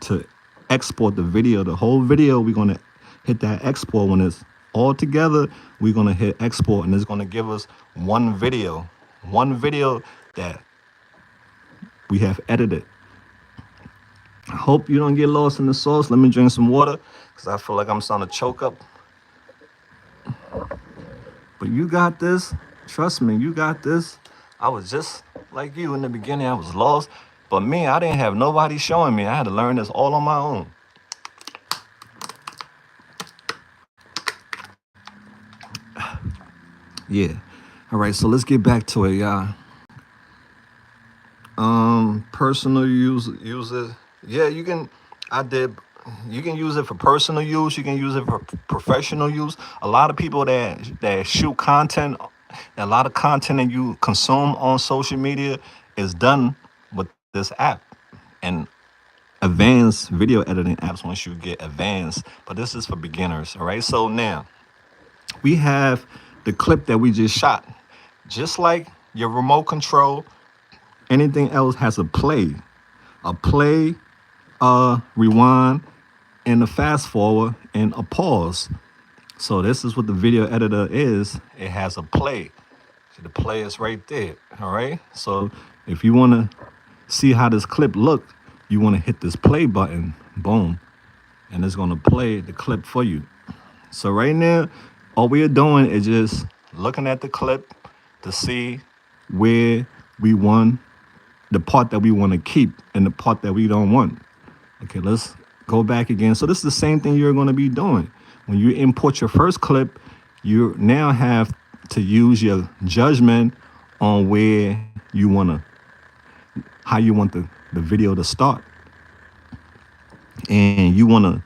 to export the video, the whole video. We're gonna hit that export. When it's all together, we're gonna hit export, and it's gonna give us one video that we have edited. I hope you don't get lost in the sauce. Let me drink some water because I feel like I'm starting to choke up. But you got this. Trust me, you got this. I was just like you in the beginning. I was lost. But me, I didn't have nobody showing me. I had to learn this all on my own. Yeah. All right, so let's get back to it, y'all. Personal use it. Yeah, you can use it for personal use. You can use it for professional use. A lot of people that shoot content, a lot of content that you consume on social media is done with this app and advanced video editing apps once you get advanced. But this is for beginners. All right. So now we have the clip that we just shot. Just like your remote control, anything else has a play, rewind, and a fast forward and a pause. So this is what the video editor is. It has a play. See, the play is right there. All right. So if you want to see how this clip look, you want to hit this play button. Boom. And it's going to play the clip for you. So right now, all we are doing is just looking at the clip to see where we want the part that we want to keep and the part that we don't want. Okay, let's go back again. So this is the same thing you're going to be doing. When you import your first clip, you now have to use your judgment on where you want to, how you want the video to start. And you want to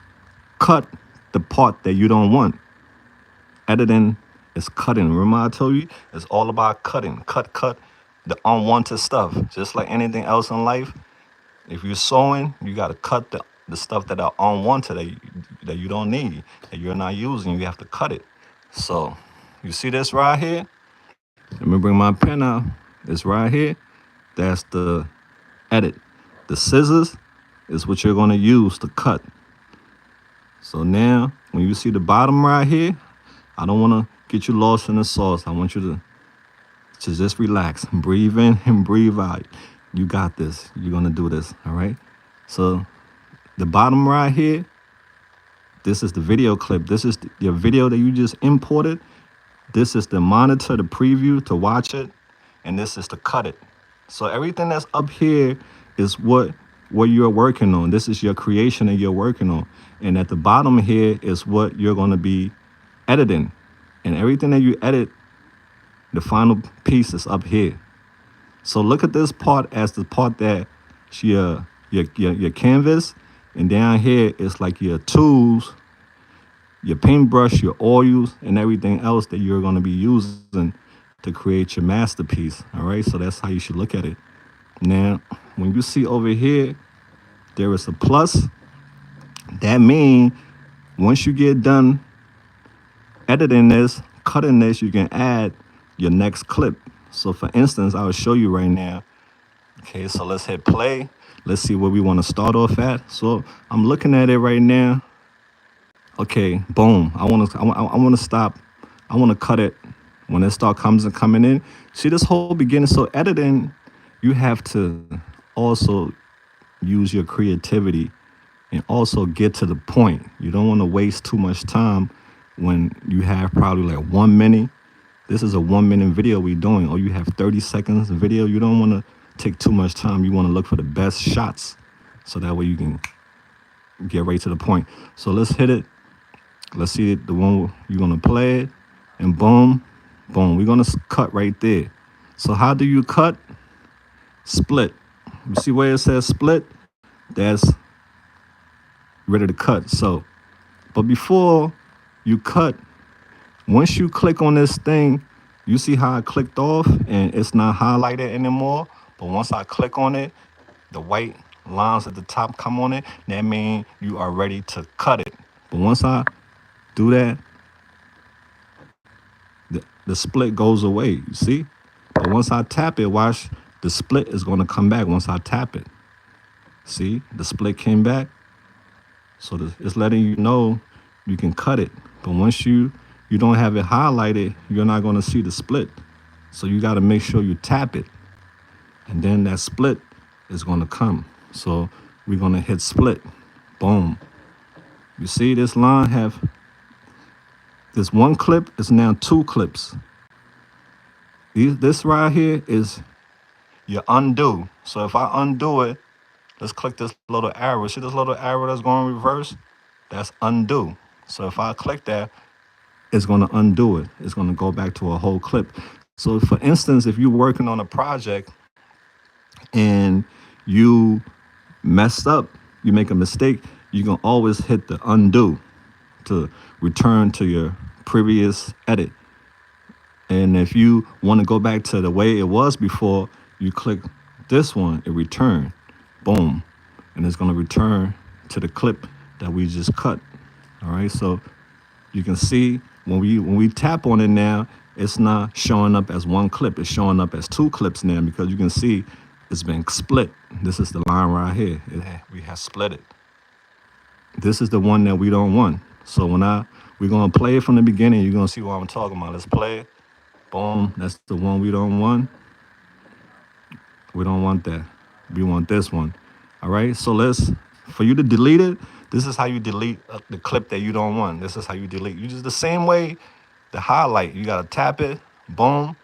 cut the part that you don't want. Editing is cutting. Remember I told you, it's all about cutting. Cut the unwanted stuff. Just like anything else in life, if you're sewing, you got to cut the stuff that are unwanted, that you don't need, that you're not using. You have to cut it. So you see this right here? Let me bring my pen out. It's right here. That's the edit. The scissors is what you're going to use to cut. So now when you see the bottom right here, I don't want to get you lost in the sauce. I want you to just relax, breathe in and breathe out. You got this. You're going to do this. All right. So the bottom right here, this is the video clip. This is your video that you just imported. This is the monitor, the preview to watch it. And this is to cut it. So everything that's up here is what you're working on. This is your creation that you're working on. And at the bottom here is what you're going to be editing. And everything that you edit, the final piece is up here. So look at this part as the part that your canvas, and down here is like your tools, your paintbrush, your oils, and everything else that you're going to be using to create your masterpiece. All right, so that's how you should look at it. Now, when you see over here, there is a plus. That means once you get done editing this, cutting this, you can add your next clip. So for instance, I'll show you right now. Okay, so let's hit play. Let's see where we want to start off at. So I'm looking at it right now. Okay, boom. I want to stop. I want to cut it when it coming in. See this whole beginning. So editing, you have to also use your creativity and also get to the point. You don't want to waste too much time when you have probably like 1 minute. This is a 1 minute video we're doing, or you have 30 seconds video. You don't want to take too much time. You want to look for the best shots so that way you can get right to the point. So let's hit it. Let's see it, the one you're gonna play it, and boom, boom. We're gonna cut right there. So how do you cut? Split. You see where it says split? That's ready to cut. So, but before you cut, once you click on this thing, you see how I clicked off and it's not highlighted anymore. But once I click on it, the white lines at the top come on it. That means you are ready to cut it. But once I do that, the split goes away. You see? But once I tap it, watch, the split is going to come back once I tap it. See? The split came back. So it's letting you know you can cut it. But once you don't have it highlighted, you're not going to see the split. So you got to make sure you tap it. And then that split is going to come. So we're going to hit split. Boom. You see this line have this one clip is now two clips. This right here is your undo. So if I undo it, let's click this little arrow. See this little arrow that's going reverse? That's undo. So if I click that, it's going to undo it. It's going to go back to a whole clip. So for instance, if you're working on a project and you messed up, you make a mistake, you can always hit the undo to return to your previous edit. And if you want to go back to the way it was before, you click this one, it return, boom, and it's going to return to the clip that we just cut. All right, so you can see when we tap on it now, it's not showing up as one clip, it's showing up as two clips now, because you can see it's been split. This is the line right here. We have split it. This is the one that we don't want. So we're gonna play it from the beginning, you're gonna see what I'm talking about. Let's play it. Boom, that's the one we don't want. We don't want that. We want this one. All right, so for you to delete it, this is how you delete the clip that you don't want. This is how you delete. You just the same way the highlight. You gotta tap it, boom,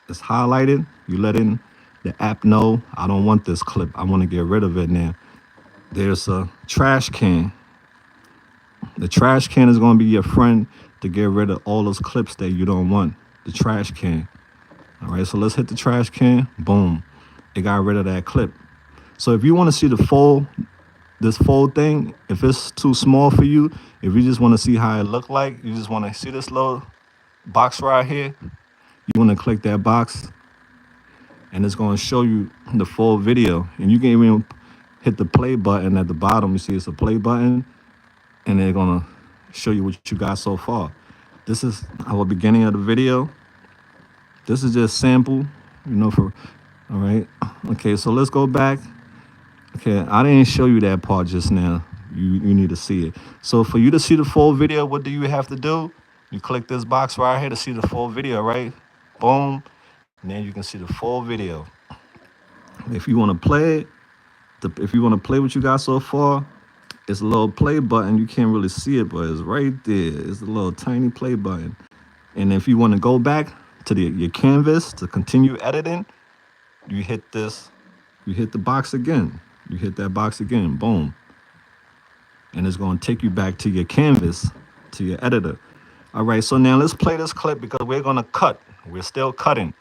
it's highlighted. You let in the app know, I don't want this clip. I wanna get rid of it now. There's a trash can. The trash can is gonna be your friend to get rid of all those clips that you don't want. The trash can. All right, so let's hit the trash can, boom. It got rid of that clip. So if you wanna see this full thing, if it's too small for you, if you just want to see how it look like, you just want to see this little box right here, you want to click that box and it's going to show you the full video. And you can even hit the play button at the bottom. You see it's a play button and they're going to show you what you got so far. This is our beginning of the video. This is just sample, all right. Okay, so let's go back. Okay, I didn't show you that part just now. You need to see it. So for you to see the full video, what do you have to do? You click this box right here to see the full video, right? Boom. And then you can see the full video. If you want to play it, if you want to play what you got so far, it's a little play button. You can't really see it, but it's right there. It's a little tiny play button. And if you want to go back to your canvas to continue editing, you hit this. You hit the box again. You hit that box again, boom. And it's going to take you back to your canvas, to your editor. All right, so now let's play this clip because we're going to cut. We're still cutting.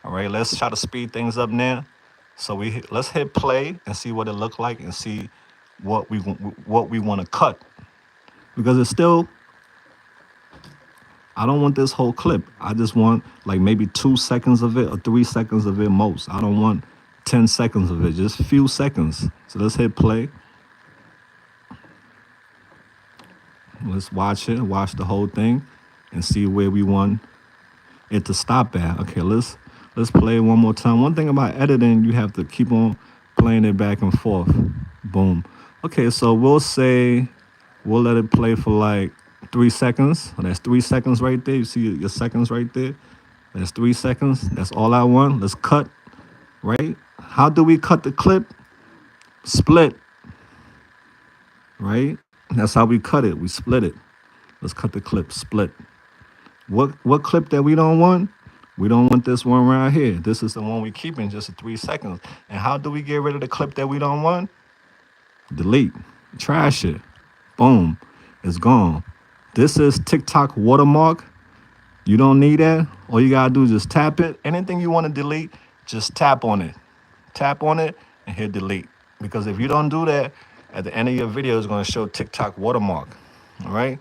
All right, let's try to speed things up now. So let's hit play and see what it looked like and see what we want to cut. Because it's still, I don't want this whole clip. I just want like maybe 2 seconds of it or 3 seconds of it most. I don't want 10 seconds of it, just a few seconds. So let's hit play. Let's watch it, watch the whole thing and see where we want it to stop at. Okay, let's play it one more time. One thing about editing, you have to keep on playing it back and forth. Boom. Okay, so we'll let it play for like 3 seconds. Oh, that's 3 seconds right there. You see your seconds right there? That's 3 seconds. That's all I want. Let's cut, right? How do we cut the clip? Split, right? That's how we cut it. We split it. Let's cut the clip, split. What clip that we don't want? We don't want this one right here. This is the one we keeping just at 3 seconds. And how do we get rid of the clip that we don't want? Delete, trash it. Boom, it's gone. This is TikTok watermark. You don't need that. All you gotta do is just tap it. Anything you want to delete, just tap on it. Tap on it and hit delete. Because if you don't do that, at the end of your video, it's gonna show TikTok watermark. All right.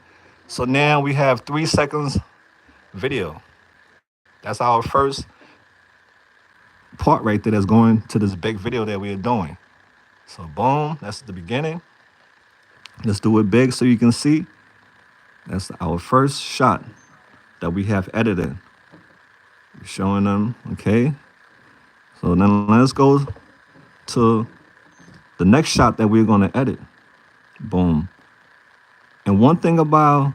So now we have 3 seconds video. That's our first part right there that's going to this big video that we're doing. So boom, that's the beginning. Let's do it big so you can see. That's our first shot that we have edited. We're showing them, okay? So then let's go to the next shot that we're gonna edit. Boom. And one thing about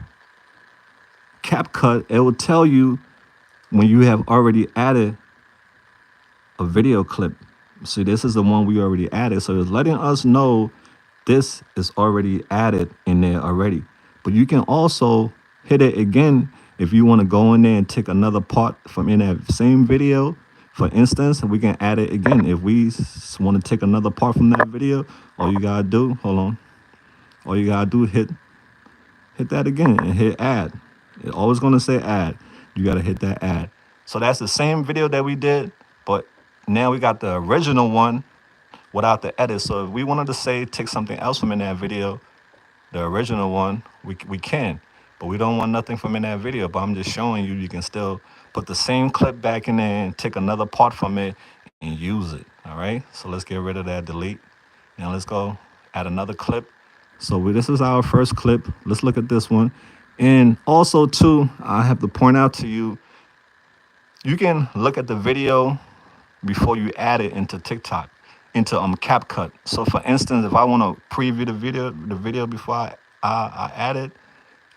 CapCut, it will tell you when you have already added a video clip. See, this is the one we already added. So it's letting us know this is already added in there already. But you can also hit it again if you want to go in there and take another part from in that same video. For instance, we can add it again. If we want to take another part from that video, all you gotta do, hold on. All you gotta do, hit that again and hit add. It's always gonna say add. You gotta hit that add. So that's the same video that we did, but now we got the original one without the edit. So if we wanted to say take something else from in that video, the original one, we can, but we don't want nothing from in that video. But I'm just showing you, you can still put the same clip back in there and take another part from it and use it. All right. So let's get rid of that delete. Now let's go add another clip. So this is our first clip. Let's look at this one. And also too, I have to point out to you, you can look at the video before you add it into TikTok, into CapCut. So for instance, if I want to preview the video before I add it,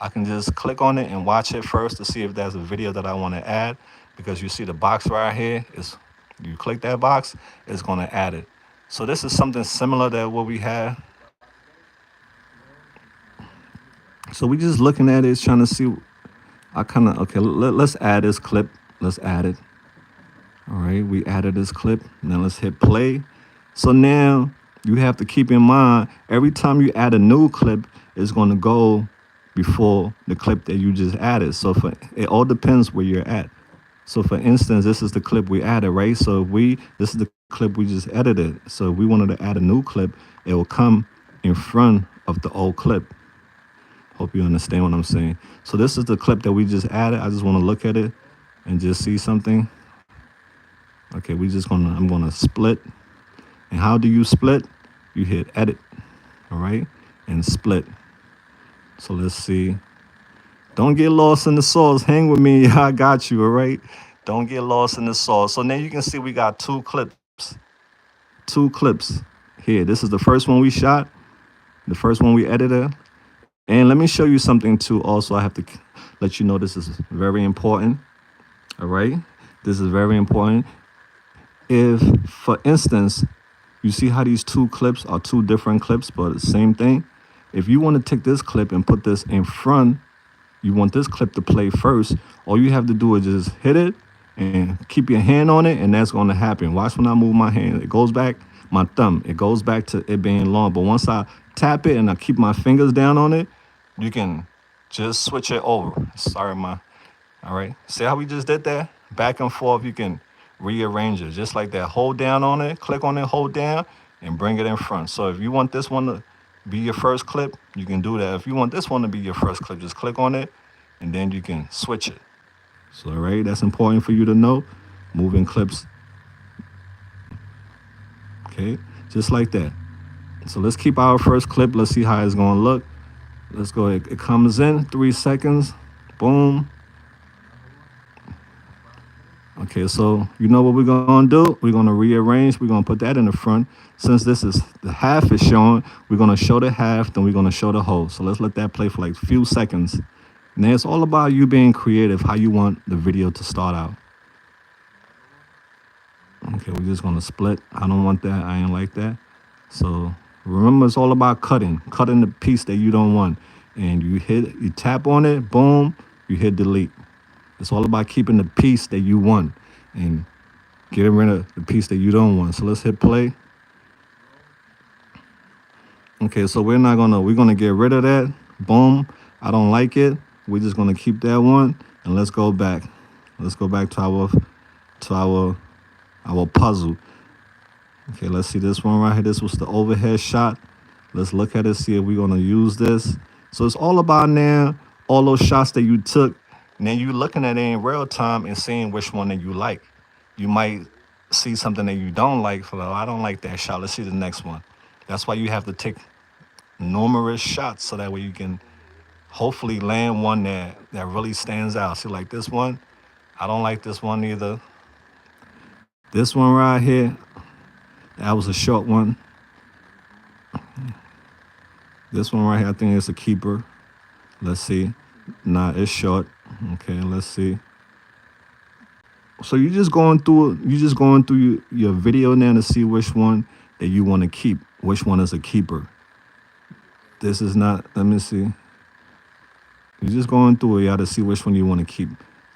I can just click on it and watch it first to see if there's a video that I want to add. Because you see the box right here is, you click that box, it's going to add it. So this is something similar to what we had. So we just looking at it, trying to see. Okay, let's add this clip. Let's add it. All right, we added this clip. Now let's hit play. So now you have to keep in mind, every time you add a new clip, it's going to go before the clip that you just added. So it all depends where you're at. So for instance, this is the clip we added, right? So this is the clip we just edited. So if we wanted to add a new clip, it will come in front of the old clip. Hope you understand what I'm saying. So this is the clip that we just added. I just want to look at it and just see something. Okay, I'm gonna split. And how do you split? You hit edit, all right, and split. So let's see. Don't get lost in the sauce. Hang with me. I got you, all right? Don't get lost in the sauce. So now you can see we got two clips. Two clips here. This is the first one we shot, the first one we edited. And let me show you something too. Also, I have to let you know this is very important. All right. This is very important. If, for instance, you see how these two clips are two different clips, but the same thing. If you want to take this clip and put this in front, you want this clip to play first, all you have to do is just hit it and keep your hand on it, and that's going to happen. Watch when I move my hand. It goes back, my thumb, it goes back to it being long. But once I tap it and I keep my fingers down on it, you can just switch it over. Sorry, all right. See how we just did that? Back and forth, you can rearrange it just like that. Hold down on it, click on it, hold down, and bring it in front. So if you want this one to be your first clip, you can do that. If you want this one to be your first clip, just click on it, and then you can switch it. So, all right, that's important for you to know. Moving clips. Okay, just like that. So let's keep our first clip. Let's see how it's going to look. Let's go. It comes in 3 seconds. Boom. Okay, so you know what we're going to do? We're going to rearrange. We're going to put that in the front. Since this is the half is showing, we're going to show the half, then we're going to show the whole. So let's let that play for like a few seconds. Now it's all about you being creative, how you want the video to start out. Okay, we're just going to split. I don't want that. I ain't like that. So remember, it's all about cutting the piece that you don't want. And you tap on it, boom, you hit delete. It's all about keeping the piece that you want and getting rid of the piece that you don't want. So let's hit play. Okay, so we're gonna get rid of that. Boom. I don't like it. We're just gonna keep that one and let's go back. Let's go back to our puzzle. Okay, let's see this one right here. This was the overhead shot. Let's look at it, see if we're gonna use this. So it's all about now, all those shots that you took, and then you looking at it in real time and seeing which one that you like. You might see something that you don't like, for I don't like that shot. Let's see the next one. That's why you have to take numerous shots so that way you can hopefully land one that really stands out. See, like this one, I don't like this one either. This one right here, that was a short one. This one right here, I think it's a keeper. Let's see. Nah, it's short. Okay, let's see. So you're just going through your video now to see which one that you want to keep. Which one is a keeper. This is not, let me see. You're just going through it, y'all, to see which one you want to keep,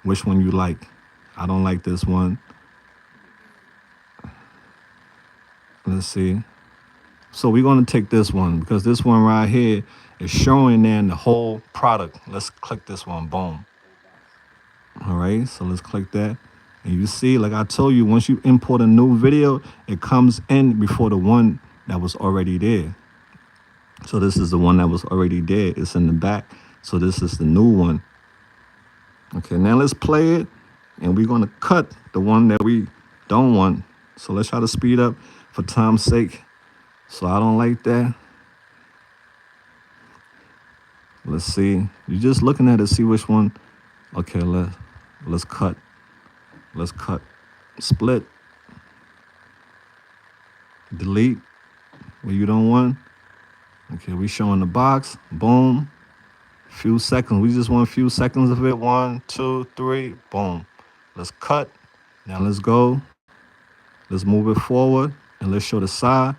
which one you like. I don't like this one. Let's see. So we're going to take this one because this one right here is showing then the whole product. Let's click this one. Boom. All right. So let's click that. And you see, like I told you, once you import a new video, it comes in before the one that was already there. So this is the one that was already there. It's in the back. So this is the new one. Okay, now let's play it. And we're going to cut the one that we don't want. So let's try to speed up for time's sake. So I don't like that. Let's see. You're just looking at it, see which one. Okay, let's cut. Let's cut. Split. Delete. What you don't want. Okay, we showing the box. Boom. Few seconds. We just want a few seconds of it. 1, 2, 3. Boom. Let's cut. Now let's go. Let's move it forward and let's show the side.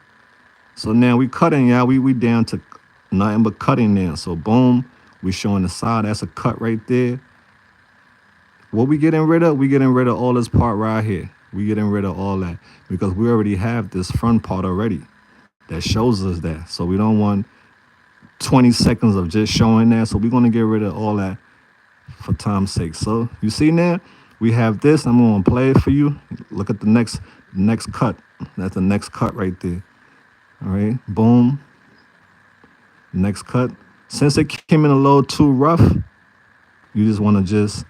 So now we cutting, y'all. We down to nothing but cutting now. So boom, we showing the side. That's a cut right there. What we getting rid of? We getting rid of all this part right here. We getting rid of all that because we already have this front part already that shows us that. So we don't want 20 seconds of just showing that. So we're going to get rid of all that for time's sake. So you see now, we have this. I'm going to play it for you. Look at the next cut. That's the next cut right there. All right, boom. Next cut. Since it came in a little too rough, you just want to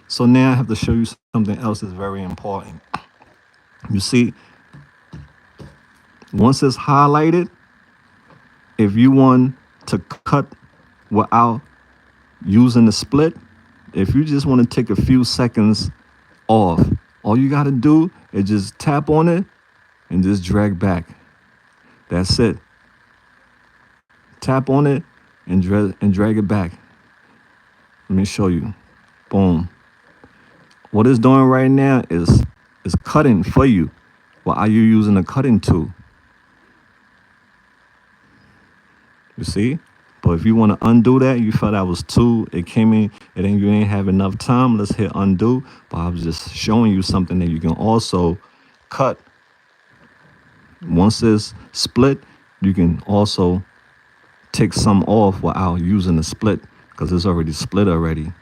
so now I have to show you something else that's very important. You see, once it's highlighted, if you want to cut without using the split, if you just want to take a few seconds off, all you got to do is just tap on it and just drag back. That's it. Tap on it and drag it back. Let me show you. Boom. What it's doing right now is cutting for you. Well, are you using a cutting tool? You see? But if you want to undo that, you felt that was too, it came in, and then you didn't have enough time, let's hit undo. But I was just showing you something that you can also cut. Once it's split, you can also take some off without using the split because it's already split already.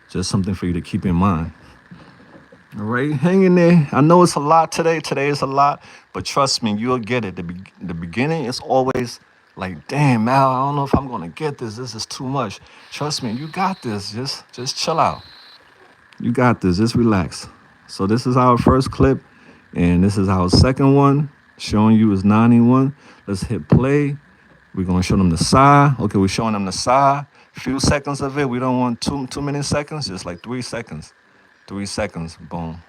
Just something for you to keep in mind. All right, hang in there. I know it's a lot today. Today is a lot, but trust me, you'll get it. The beginning is always like, damn, Mal, I don't know if I'm gonna get this. This is too much. Trust me, you got this. Just chill out. You got this. Just relax. So this is our first clip, and this is our second one. Showing you is 91. Let's hit play. We're gonna show them the side. Okay, we're showing them the side. Few seconds of it. We don't want too many seconds. Just like 3 seconds. 3 seconds. Boom.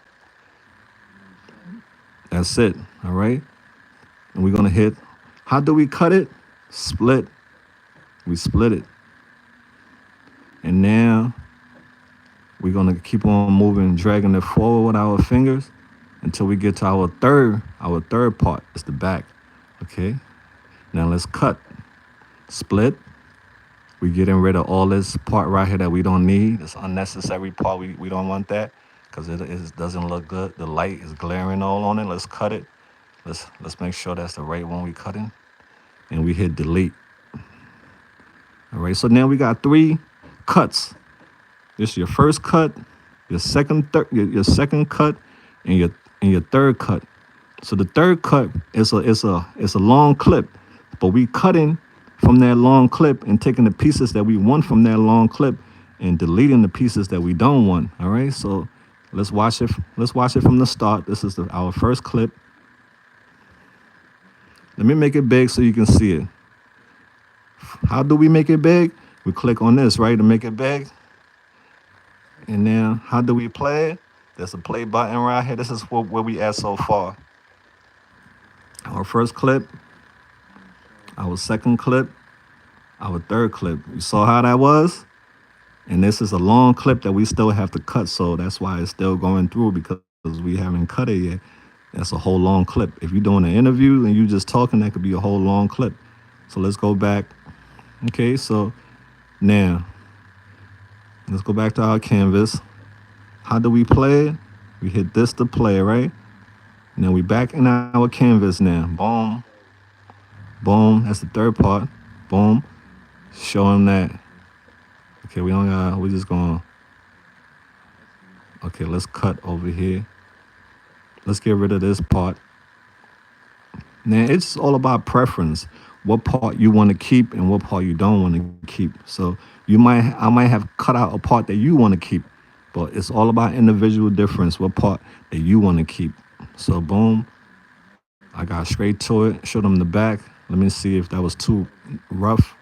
That's it. All right. And we're gonna hit. How do we cut it? Split. We split it. And now we're gonna keep on moving, dragging it forward with our fingers until we get to our third part. It's the back. Okay. Now let's cut. Split. We getting rid of all this part right here that we don't need. This unnecessary part. We don't want that because it doesn't look good. The light is glaring all on it. Let's cut it. Let's make sure that's the right one we cutting. and we hit delete. All right, so now we got three cuts. This is your first cut, your second cut, and your third cut. So the third cut is a long clip, but we cutting from that long clip and taking the pieces that we want from that long clip and deleting the pieces that we don't want. All right, so let's watch it. Let's watch it from the start. This is our first clip. Let me make it big so you can see it. How do we make it big? We click on this, right, to make it big. And now, how do we play it? There's a play button right here. This is where we at so far. Our first clip, our second clip, our third clip. You saw how that was? And this is a long clip that we still have to cut. So that's why it's still going through, because we haven't cut it yet. That's a whole long clip. If you're doing an interview and you just talking, that could be a whole long clip. So let's go back. Okay, so now let's go back to our canvas. How do we play it? We hit this to play, right? Now we back in our canvas now. Boom. Boom. That's the third part. Boom. Show them that. Okay, we just gonna, okay, let's cut over here. Let's get rid of this part. Now it's all about preference. What part you want to keep and what part you don't want to keep. So I might have cut out a part that you want to keep, but it's all about individual difference. What part that you want to keep. So boom, I got straight to it. Show them the back. Let me see if that was too rough.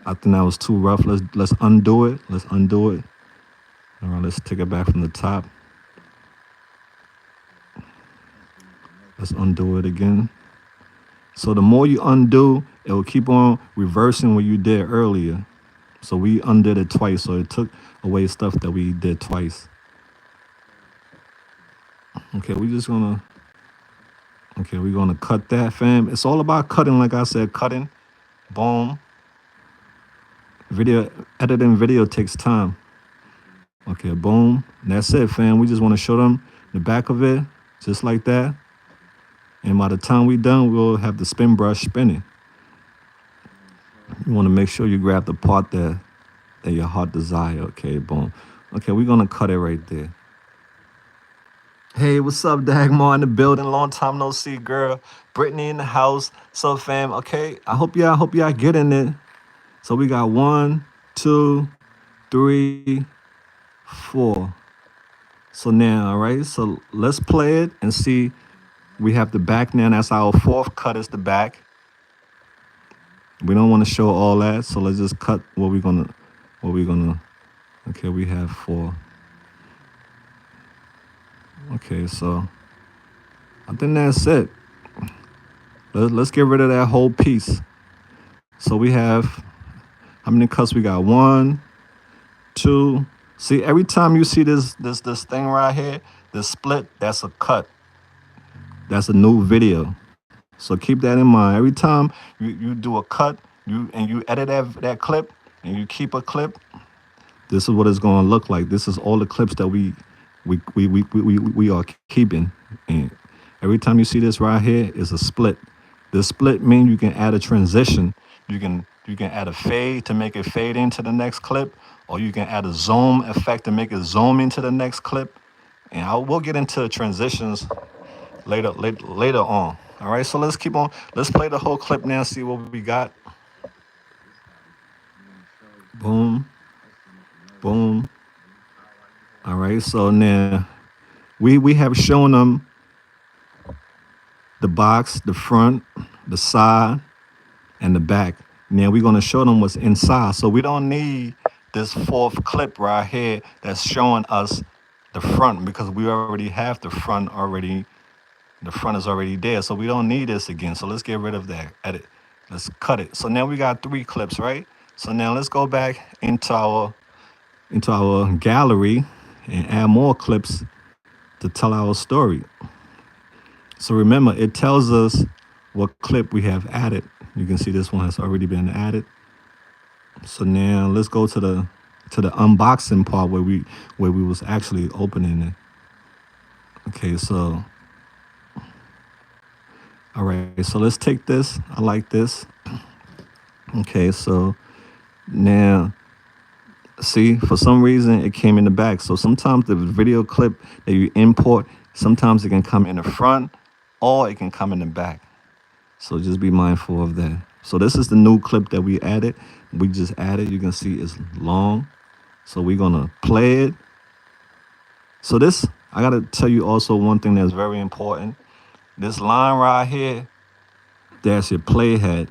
I think that was too rough. Let's undo it. Let's undo it. All right, let's take it back from the top. Let's undo it again. So the more you undo, it will keep on reversing what you did earlier. So we undid it twice. So it took away stuff that we did twice. Okay, we're gonna cut that, fam. It's all about cutting, like I said, cutting. Boom. Editing video takes time. Okay, boom. And that's it, fam. We just want to show them the back of it, just like that. And by the time we're done, we'll have the spin brush spinning. You want to make sure you grab the part that your heart desire. Okay, boom. Okay, we're going to cut it right there. Hey, what's up, Dagmar in the building? Long time no see, girl. Brittany in the house. So, fam, okay, I hope y'all getting it. So we got 1, 2, 3, 4. So now, all right, so let's play it and see. We have the back now. That's our fourth cut is the back. We don't want to show all that, so let's just cut what we're gonna. Okay, we have 4. Okay, so I think that's it. Let's get rid of that whole piece. So we have, how many cuts we got? 1, 2. See, every time you see this thing right here, this split, that's a cut. That's a new video. So keep that in mind. Every time you do a cut, you edit that clip and you keep a clip, this is what it's gonna look like. This is all the clips that we are keeping. And every time you see this right here is a split. The split means you can add a transition. You can add a fade to make it fade into the next clip, or you can add a zoom effect to make it zoom into the next clip. And we'll get into transitions later on. All right, so let's keep on. Let's play the whole clip now, see what we got. Boom, boom. All right, so now we have shown them the box, the front, the side, and the back. Now we're gonna show them what's inside. So we don't need this fourth clip right here that's showing us the front, because we already have the front already. The front is already there, so we don't need this again. So let's get rid of that. Edit. Let's cut it. So now we got 3 clips, right? So now let's go back into our gallery and add more clips to tell our story. So remember, it tells us what clip we have added. You can see this one has already been added. So now let's go to the unboxing part where we was actually opening it. Okay, so All right, so let's take this. I like this. Okay, so now see, for some reason it came in the back. So sometimes the video clip that you import, sometimes it can come in the front or it can come in the back. So just be mindful of that. So this is the new clip that we added. We just added, you can see it's long. So we're gonna play it. So this, I gotta tell you also one thing that's very important. This line right here, that's your playhead.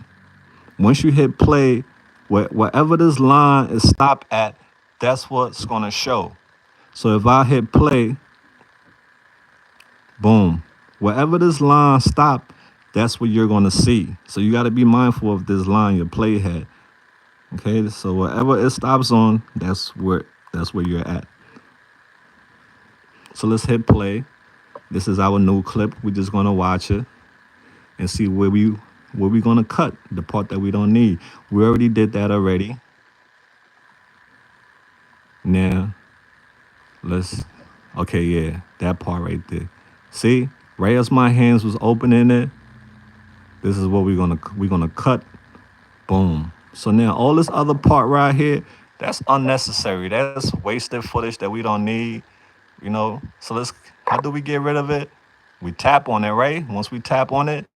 Once you hit play, wherever this line is stopped at, that's what's gonna show. So if I hit play, boom, wherever this line stop, that's what you're gonna see. So you gotta be mindful of this line, your playhead. Okay, so wherever it stops on, that's where you're at. So let's hit play. This is our new clip. We're just gonna watch it and see where we gonna cut the part that we don't need. We already did that already. Now let's okay, yeah, that part right there. See, right as my hands was opening it, this is what we're gonna cut. Boom. So now all this other part right here, that's unnecessary. That's wasted footage that we don't need. So how do we get rid of it? We tap on it, right? Once we tap on it,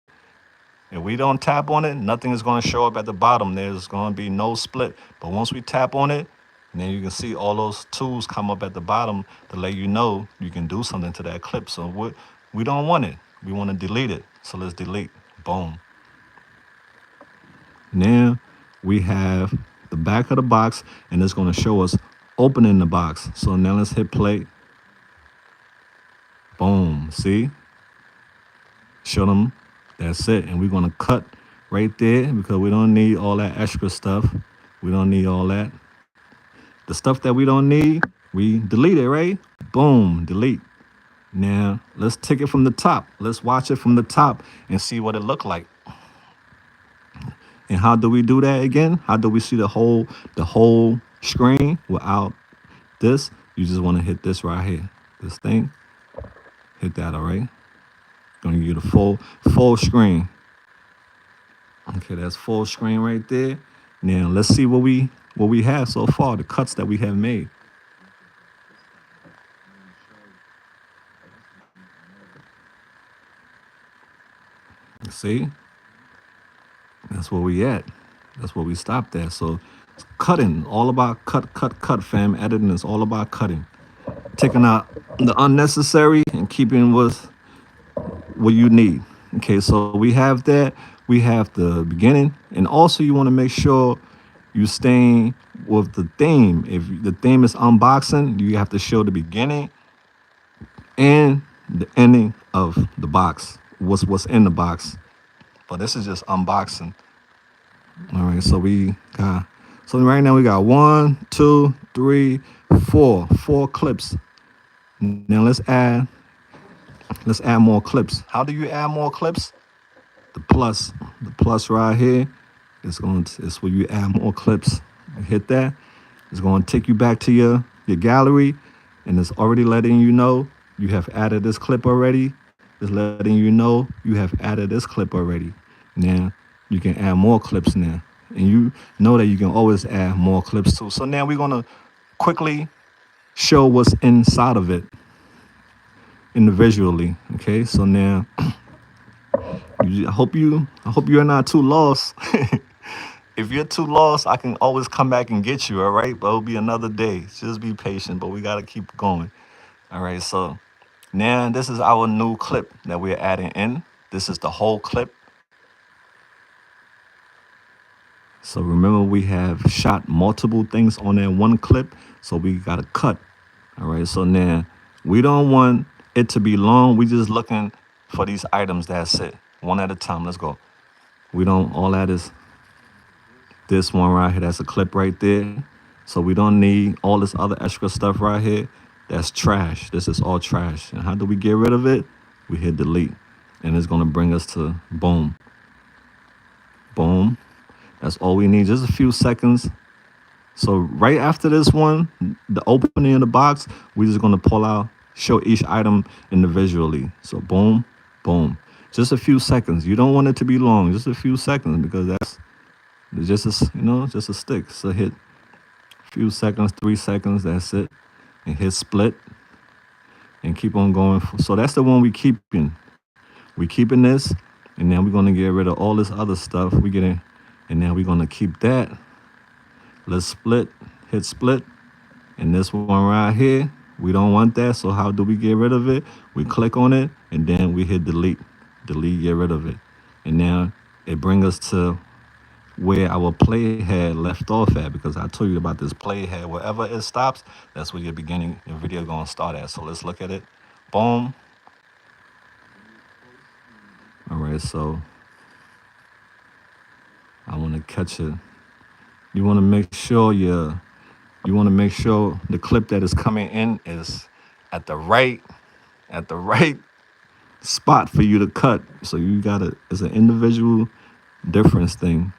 if we don't tap on it, nothing is going to show up at the bottom. There's going to be no split. But once we tap on it, then you can see all those tools come up at the bottom to let you know you can do something to that clip. So we don't want it. We want to delete it. So let's delete. Boom. Now we have the back of the box, and it's going to show us opening the box. So now let's hit play. Boom. See? Show them. That's it. And we're going to cut right there because we don't need all that extra stuff. We don't need all that. The stuff that we don't need, we delete it, right? Boom. Delete. Now, let's take it from the top. Let's watch it from the top and see what it looked like. And how do we do that again? How do we see the whole screen without this? You just want to hit this right here. This thing. Hit that, all right? Gonna give you the full screen. Okay, that's full screen right there. Now let's see what we have so far, the cuts that we have made. See? That's where we at. That's where we stopped at. So it's cutting, all about cut, fam. Editing is all about cutting. Taking out the unnecessary and keeping what you need. Okay, so we have that. We have the beginning, and also you want to make sure you staying with the theme. If the theme is unboxing, you have to show the beginning and the ending of the box. What's in the box. But this is just unboxing. All right, so right now we got 1, 2, 3, 4 clips. Now let's add more clips. How do you add more clips? The plus right here is where you add more clips. You hit that. It's going to take you back to your gallery, and it's already letting you know you have added this clip already. It's letting you know you have added this clip already. Now you can add more clips now, and you know that you can always add more clips too. So now we're going to quickly show what's inside of it individually. Okay, so now I hope you're not too lost. If you're too lost, I can always come back and get you. All right, but it'll be another day. Just be patient, but we got to keep going. All right, so now this is our new clip that we're adding in. This is the whole clip. So remember, we have shot multiple things on that one clip, so we got to cut. All right, so now we don't want it to be long. We just looking for these items. That's it. One at a time. Let's go. We don't, all that is this one right here. That's a clip right there. So we don't need all this other extra stuff right here. That's trash. This is all trash. And how do we get rid of it? We hit delete. And it's going to bring us to boom. Boom. That's all we need. Just a few seconds. So right after this one, the opening of the box, we're just going to pull out, show each item individually. So boom, boom. Just a few seconds. You don't want it to be long. Just a few seconds because that's just just a stick. So hit few seconds, 3 seconds. That's it, and hit split and keep on going. So that's the one we keeping. We keeping this, and then we're gonna get rid of all this other stuff. We getting, and then we're gonna keep that. Let's split. Hit split, and this one right here. We don't want that. So how do we get rid of it? We click on it, and then we hit delete. Delete, get rid of it, and now it brings us to where our playhead left off at, because I told you about this playhead. Wherever it stops, that's where your video gonna start at. So let's look at it. Boom. All right, so I want to catch it. You want to make sure the clip that is coming in is at the right at the right spot for you to cut. So you gotta, it's an individual difference thing.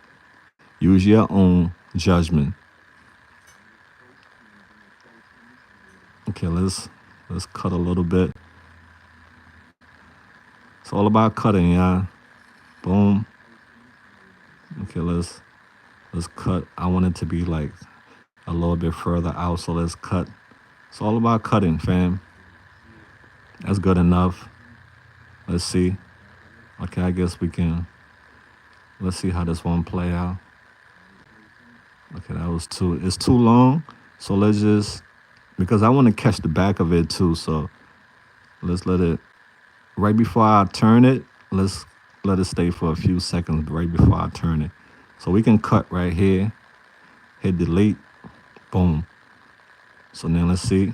Use your own judgment. Okay, let's cut a little bit. It's all about cutting, yeah. Boom. Okay, let's cut. I want it to be like a little bit further out, so let's cut. It's all about cutting, fam. That's good enough. Let's see. Okay, I guess we can. Let's see how this one play out. Okay, that was too. It's too long. So let's just, because I want to catch the back of it too. So let's let it, right before I turn it, let's let it stay for a few seconds right before I turn it. So we can cut right here. Hit delete. Boom. So now let's see.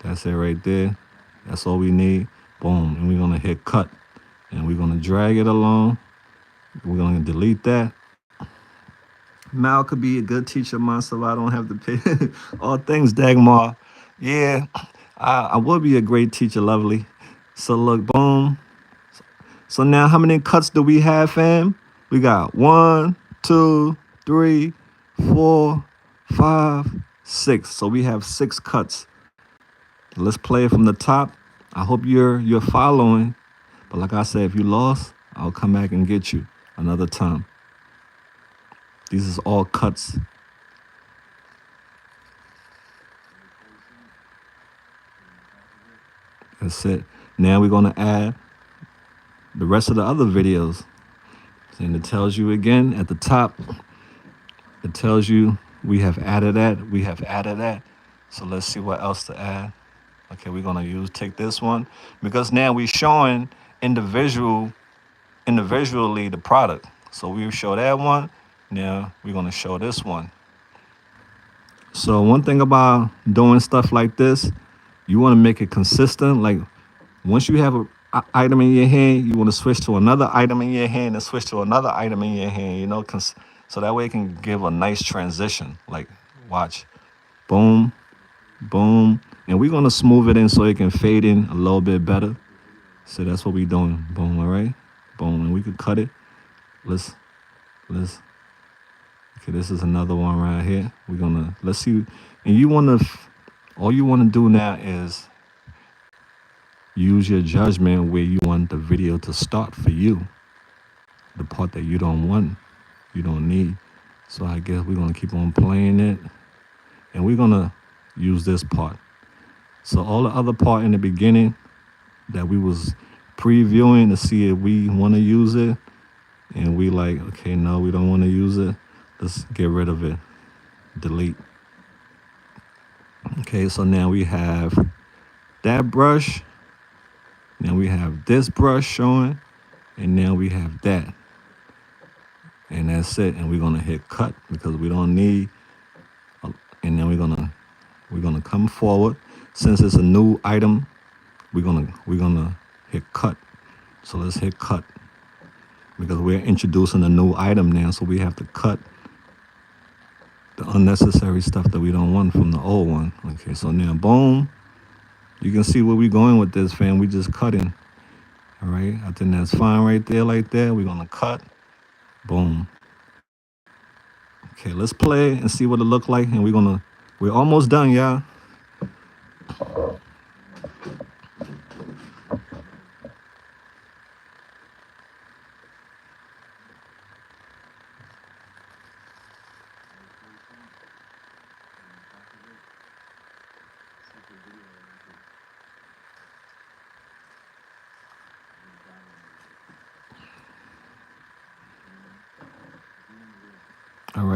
That's it right there. That's all we need. Boom. And we're gonna hit cut. And we're gonna drag it along. We're gonna delete that. Mal could be a good teacher myself. I don't have to pay all things Dagmar. Yeah, I would be a great teacher, lovely. So look, boom. So now how many cuts do we have, fam? We got 1, 2, 3, 4, 5, 6. So we have 6 cuts. Let's play it from the top. I hope you're following. But like I said, if you lost, I'll come back and get you another time. These is all cuts. That's it. Now we're gonna add the rest of the other videos. And it tells you again at the top, it tells you we have added that. So let's see what else to add. Okay, we're gonna take this one, because now we're showing individually the product. So we show that one. Now we're gonna show this one. So one thing about doing stuff like this, you want to make it consistent. Like once you have a item in your hand, you want to switch to another item in your hand and switch to another item in your hand. So that way it can give a nice transition. Like watch, boom, boom, and we're gonna smooth it in so it can fade in a little bit better. So that's what we're doing. Boom, all right, boom, and we could cut it. Let's. Okay, this is another one right here. Let's see. And all you want to do now is use your judgment where you want the video to start for you. The part that you don't want, you don't need. So I guess we're going to keep on playing it. And we're going to use this part. So all the other part in the beginning that we was previewing to see if we want to use it, and we like, okay, no, we don't want to use it. Let's get rid of it. Delete. Okay, so now we have that brush. Now we have this brush showing. And now we have that. And that's it. And we're gonna hit cut because we don't need. And then we're gonna come forward. Since it's a new item, we're gonna hit cut. So let's hit cut, because we're introducing a new item now. So we have to cut the unnecessary stuff that we don't want from the old one. Okay, so now boom, you can see where we're going with this, fam. We just cutting. All right, I think that's fine right there, like that. We're gonna cut. Boom. Okay, let's play and see what it look like, and we're almost done, y'all.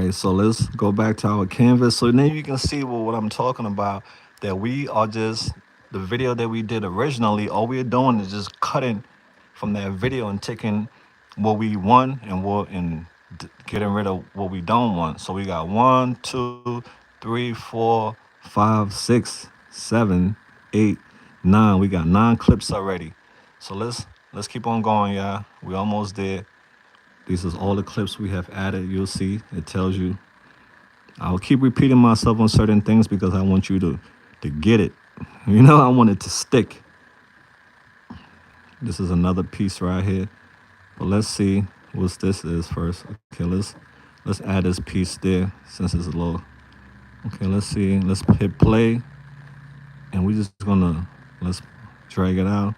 right, so let's go back to our canvas. So now you can see what I'm talking about. That we are just the video that we did originally. All we're doing is just cutting from that video and taking what we want and getting rid of what we don't want. So we got 1, 2, 3, 4, 5, 6, 7, 8, 9. We got 9 clips already. So let's keep on going, y'all. We almost there. These is all the clips we have added. You'll see it tells you. I'll keep repeating myself on certain things because I want you to get it. I want it to stick. This is another piece right here. But let's see what this is first. Okay, let's add this piece there since it's low. Okay, let's see. Let's hit play. And we're just gonna let's drag it out.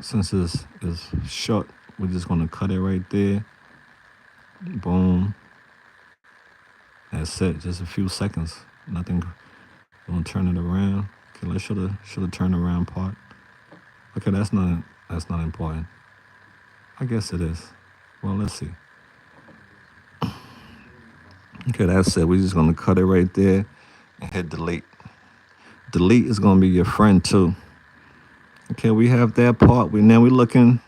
Since it's short, we're just gonna cut it right there. Boom. That's it. Just a few seconds. Nothing. Gonna turn it around. Okay, let's show the turn around part. Okay, that's not important. I guess it is. Well, let's see. Okay, that's it. We're just gonna cut it right there and hit delete. Delete is gonna be your friend too. Okay, we have that part. We're looking.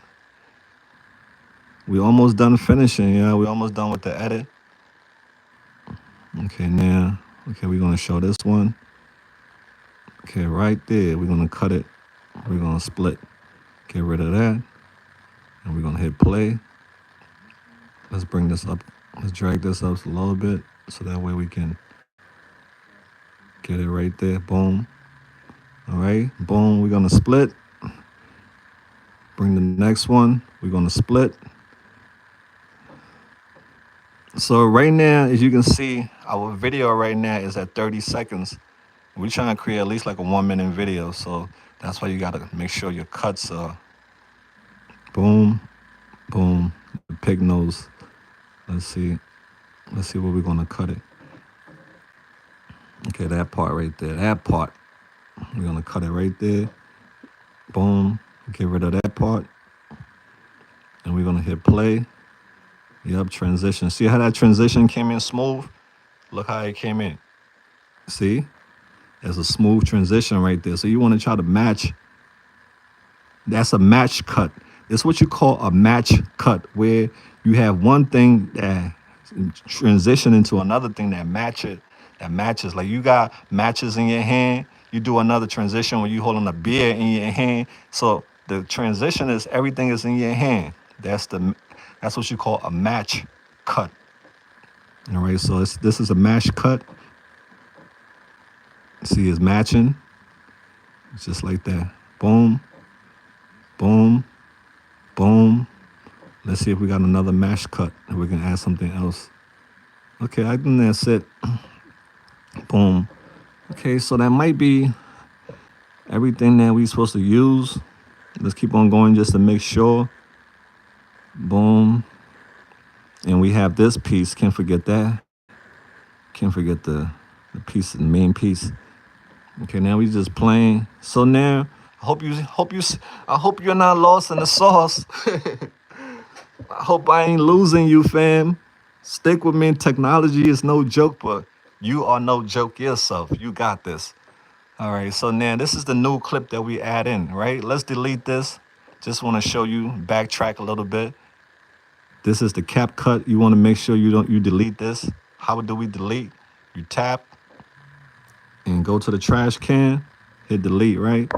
We almost done finishing. Yeah, we almost done with the edit. Okay, we're gonna show this one. Okay, right there, we're gonna cut it. We're gonna split. Get rid of that. And we're gonna hit play. Let's bring this up. Let's drag this up a little bit so that way we can get it right there. Boom. All right, boom. We're gonna split. Bring the next one. We're gonna split. So right now, as you can see, our video right now is at 30 seconds. We're trying to create at least like a 1-minute video. So that's why you gotta make sure your cuts are boom, boom, the pig nose. Let's see where we're gonna cut it. Okay, that part right there. That part. We're gonna cut it right there. Boom. Get rid of that part. And we're gonna hit play. Yep, transition. See how that transition came in smooth? Look how it came in. See? There's a smooth transition right there. So you want to try to match. That's a match cut. It's what you call a match cut, where you have one thing that transition into another thing that matches. Like you got matches in your hand. You do another transition when you holding a beer in your hand. So the transition is everything is in your hand. That's what you call a match cut. All right, so this is a match cut. See, it's matching. It's just like that. Boom, boom, boom. Let's see if we got another match cut and we can add something else. Okay, I think that's it. Boom. Okay, so that might be everything that we're supposed to use. Let's keep on going just to make sure. Boom. And we have this piece. Can't forget that. Can't forget the piece, the main piece. Okay, now we just playing. So now I hope you're not lost in the sauce. I hope I ain't losing you, fam. Stick with me. Technology is no joke, but you are no joke yourself. You got this. All right, so now this is the new clip that we add in, right? Let's delete this. Just want to show you, backtrack a little bit. This is the cap cut. You want to make sure you delete this. How do we delete? You tap and go to the trash can, hit delete, right?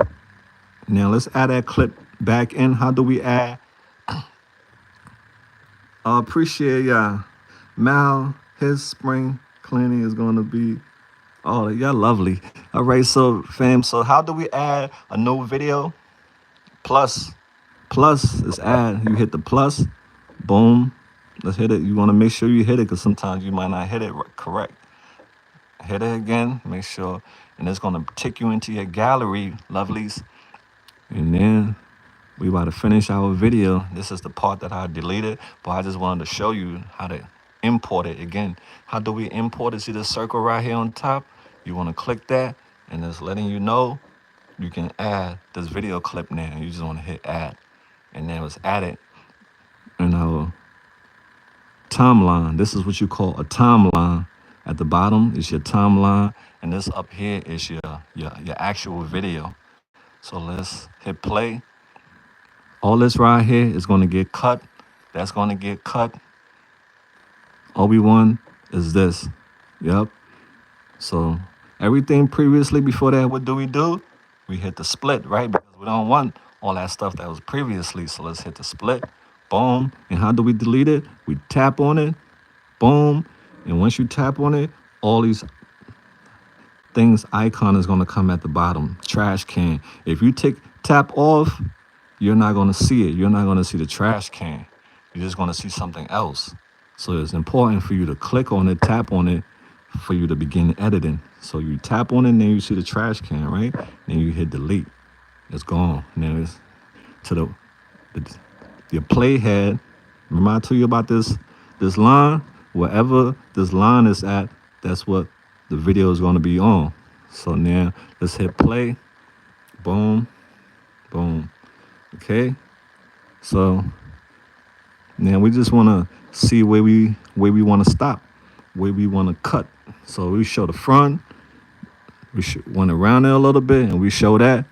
Now let's add that clip back in. How do we add? I appreciate y'all. Mal, his spring cleaning is going to be, oh, y'all lovely. All right, so fam, so how do we add a new video? Plus is add. You hit the plus, boom. Let's hit it. You want to make sure you hit it because sometimes you might not hit it correct. Hit it again, make sure, and it's going to take you into your gallery, lovelies. And then we about to finish our video. This is the part that I deleted, but I just wanted to show you how to import it again. How do we import it? See the circle right here on top? You want to click that, and it's letting you know you can add this video clip now. You just want to hit add, and then it's added in our timeline. This is what you call a timeline. At the bottom is your timeline, and this up here is your actual video. So let's hit play. All this right here is going to get cut. That's going to get cut. All we want is this. Yep. So everything previously before that, what do? We hit the split, right? Because we don't want all that stuff that was previously. So let's hit the split. Boom. And how do we delete it? We tap on it. Boom. And once you tap on it, all these things icon is going to come at the bottom. Trash can. If you tap off, you're not going to see it. You're not going to see the trash can. You're just going to see something else. So it's important for you to click on it, tap on it, for you to begin editing. So you tap on it, and then you see the trash can, right? Then you hit delete. It's gone. Now it's to your playhead. Remember I told you about this line? Wherever this line is at, that's what the video is going to be on. So now let's hit play. Boom, boom. Okay. So now we just want to see where we want to stop, where we want to cut. So we show the front. We went around there a little bit, and we show that.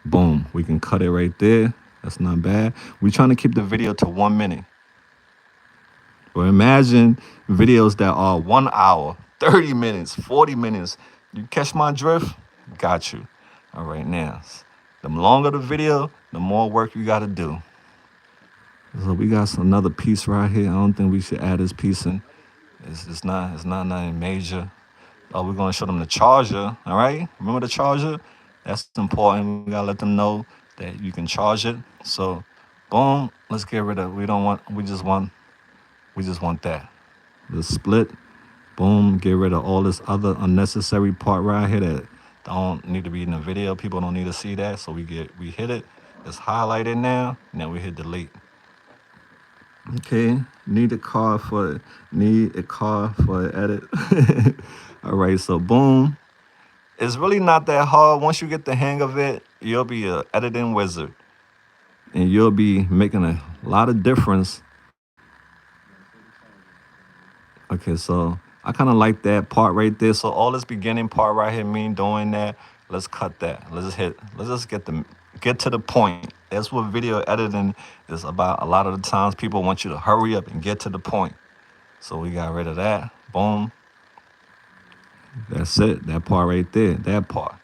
Boom. We can cut it right there. That's not bad. We're trying to keep the video to 1 minute. Or imagine videos that are 1 hour, 30 minutes, 40 minutes. You catch my drift? Got you. All right, now, the longer the video, the more work you got to do. So we got another piece right here. I don't think we should add this piece in. It's not nothing major. Oh, we're going to show them the charger, all right? Remember the charger? That's important. We got to let them know that you can charge it. So, boom, let's get rid of, we just want that. The split, boom, get rid of all this other unnecessary part right here that don't need to be in the video. People don't need to see that. So we hit it. It's highlighted now. Now we hit delete. Okay, need a car for edit. All right, so boom. It's really not that hard. Once you get the hang of it, you'll be an editing wizard. And you'll be making a lot of difference. Okay, so I kind of like that part right there. So all this beginning part right here, me doing that, let's cut that. Let's just get to the point. That's what video editing is about. A lot of the times people want you to hurry up and get to the point. So we got rid of that. Boom. That's it. That part right there. That part.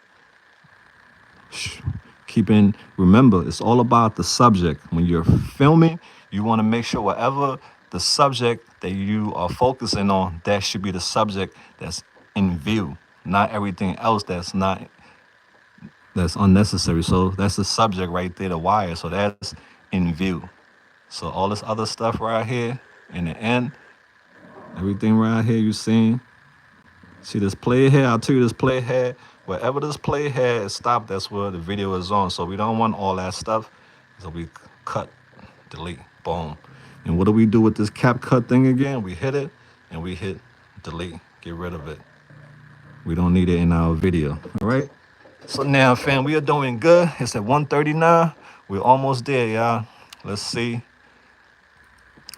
Remember, it's all about the subject. When you're filming, you want to make sure whatever the subject that you are focusing on, that should be the subject that's in view, not everything else that's unnecessary. So that's the subject right there, the wire. So that's in view. So all this other stuff right here in the end, everything right here you seen. See this playhead? I'll tell you this playhead. Wherever this playhead is stopped, that's where the video is on. So we don't want all that stuff. So we cut, delete, boom. And what do we do with this cap cut thing again? We hit it and we hit delete. Get rid of it. We don't need it in our video. All right? So now, fam, we are doing good. It's at 1:39. We're almost there, y'all. Let's see.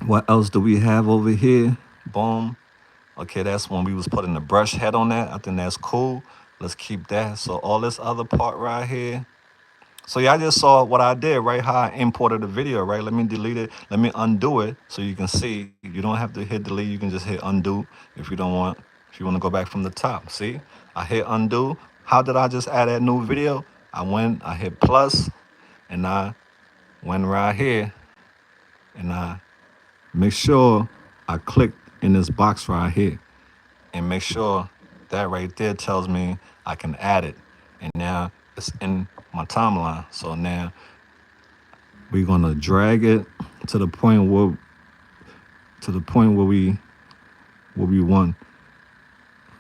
What else do we have over here? Boom. Okay, that's when we was putting the brush head on that. I think that's cool. Let's keep that. So all this other part right here. So y'all just saw what I did, right? How I imported the video, right? Let me delete it. Let me undo it so you can see. You don't have to hit delete. You can just hit undo if you want to go back from the top. See? I hit undo. How did I just add that new video? I hit plus, and I went right here, and I make sure I clicked in this box right here, and make sure that right there tells me I can add it. And now it's in my timeline. So now we're gonna drag it to the point where we want.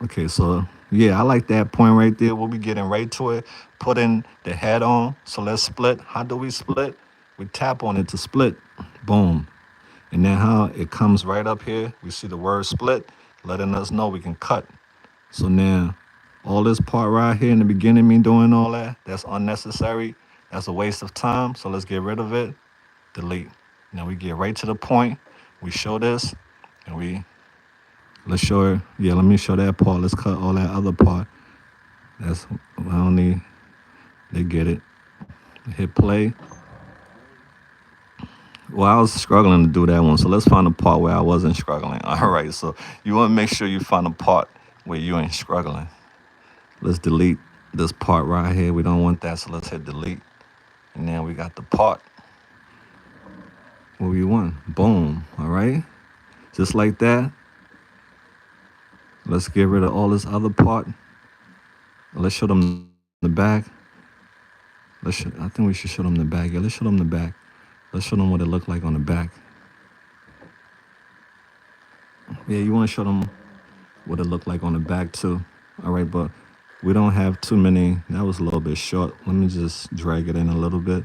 Okay, so yeah, I like that point right there. We'll be getting right to it. Putting the head on. So let's split. How do we split? We tap on it to split. Boom. And then how it comes right up here. We see the word split, letting us know we can cut. So now all this part right here in the beginning, me doing all that, that's unnecessary. That's a waste of time. So let's get rid of it. Delete. Now we get right to the point. We show this. And let's show it. Yeah, let me show that part. Let's cut all that other part. That's I don't need. They get it. Hit play. Well, I was struggling to do that one, so let's find a part where I wasn't struggling. All right, so you want to make sure you find a part where you ain't struggling. Let's delete this part right here. We don't want that, so let's hit delete. And then we got the part where we want. Boom. All right, just like that. Let's get rid of all this other part. Let's show them the back. I think we should show them the back. Yeah, let's show them the back. Let's show them what it looked like on the back. Yeah, you want to show them what it looked like on the back too. All right, but we don't have too many. That was a little bit short. Let me just drag it in a little bit.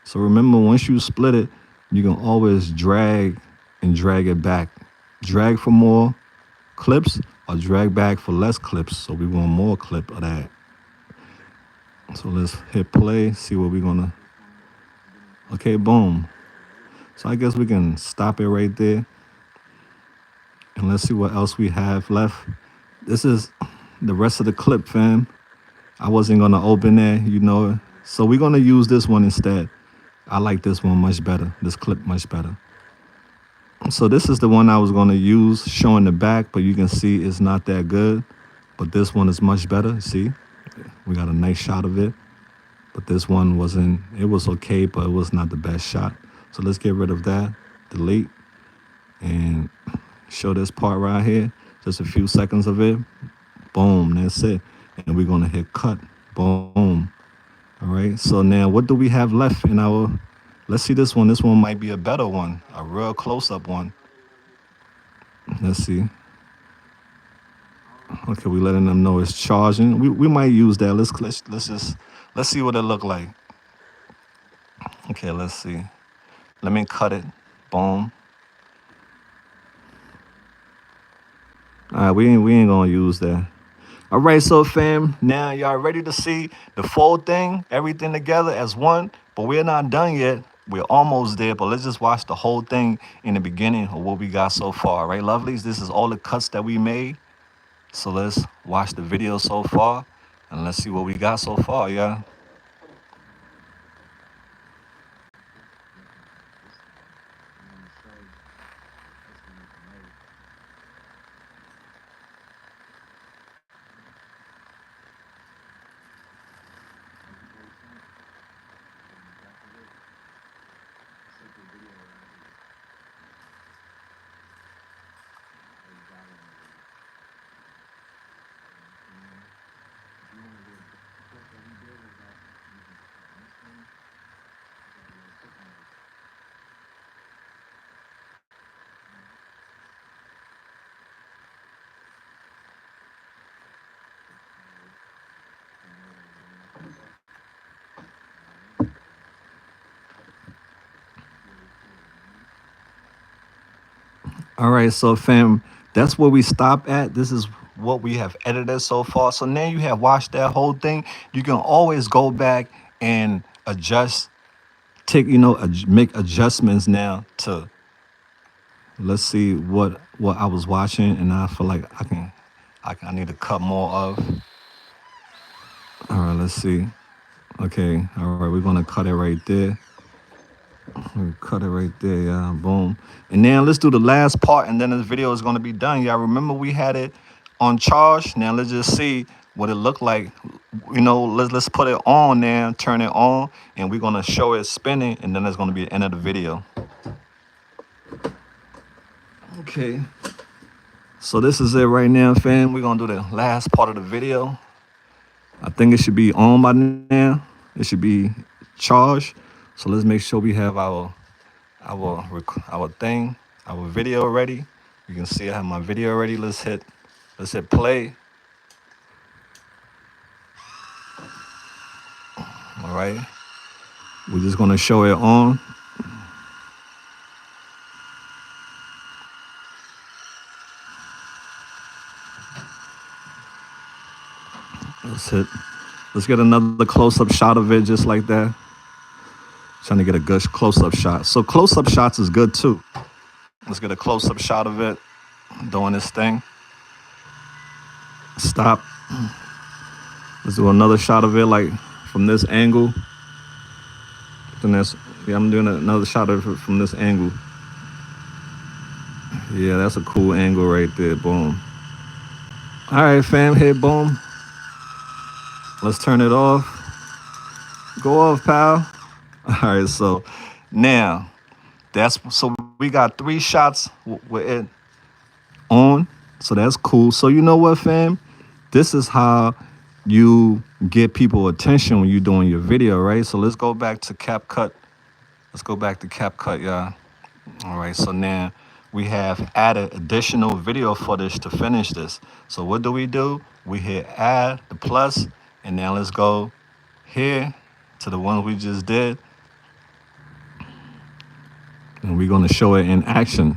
So remember, once you split it, you can always drag and drag it back. Drag for more clips or drag back for less clips. So we want more clip of that. So let's hit play, see what we're gonna. Okay, boom. So I guess we can stop it right there. And let's see what else we have left. This is the rest of the clip, fam. I wasn't gonna open that, you know. So we're gonna use this one instead. I like this one much better. This clip much better. So this is the one I was gonna use, showing the back, but you can see it's not that good. But this one is much better. See, we got a nice shot of it. But this one wasn't. It was okay, but it was not the best shot. So let's get rid of that. Delete and show this part right here. Just a few seconds of it. Boom, that's it. And we're gonna hit cut. Boom. All right. So now what do we have left in our? Let's see this one. This one might be a better one, a real close-up one. Let's see. Okay, we letting them know it's charging. We might use that. Let's see what it look like. Okay, let's see. Let me cut it. Boom. All right, we ain't gonna use that. All right, so fam, now y'all ready to see the full thing, everything together as one, but we're not done yet. We're almost there, but let's just watch the whole thing in the beginning of what we got so far, right, lovelies? This is all the cuts that we made. So let's watch the video so far, and let's see what we got so far, yeah. All right, so fam, that's where we stop at. This is what we have edited so far. So now you have watched that whole thing. You can always go back and adjust, make adjustments now to. Let's see what I was watching, and I feel like I need to cut more of. All right, let's see. Okay, all right, we're gonna cut it right there. Cut it right there, yeah, boom. And now let's do the last part, and then this video is gonna be done. Y'all remember we had it on charge. Now let's just see what it looked like. You know, let's put it on now, turn it on, and we're gonna show it spinning, and then it's gonna be the end of the video. Okay. So this is it right now, fam. We're gonna do the last part of the video. I think it should be on by now. It should be charged. So let's make sure we have our thing, our video ready. You can see I have my video ready. Let's hit play. All right. We're just gonna show it on. Let's get another close-up shot of it just like that. Trying to get a good close-up shot. So close-up shots is good too. Let's get a close-up shot of it doing this thing. Stop. Let's do another shot of it, like from this angle. Then that's, yeah, I'm doing another shot of it from this angle. Yeah, that's a cool angle right there. Boom. All right, fam. Hit boom. Let's turn it off. Go off, pal. All right. So now so we got 3 shots with it on. So that's cool. So you know what, fam? This is how you get people attention when you're doing your video, right? So let's go back to CapCut. Let's go back to CapCut, y'all. All right, so now we have added additional video footage to finish this. So what do? We hit add the plus, and now let's go here to the one we just did, and we're gonna show it in action.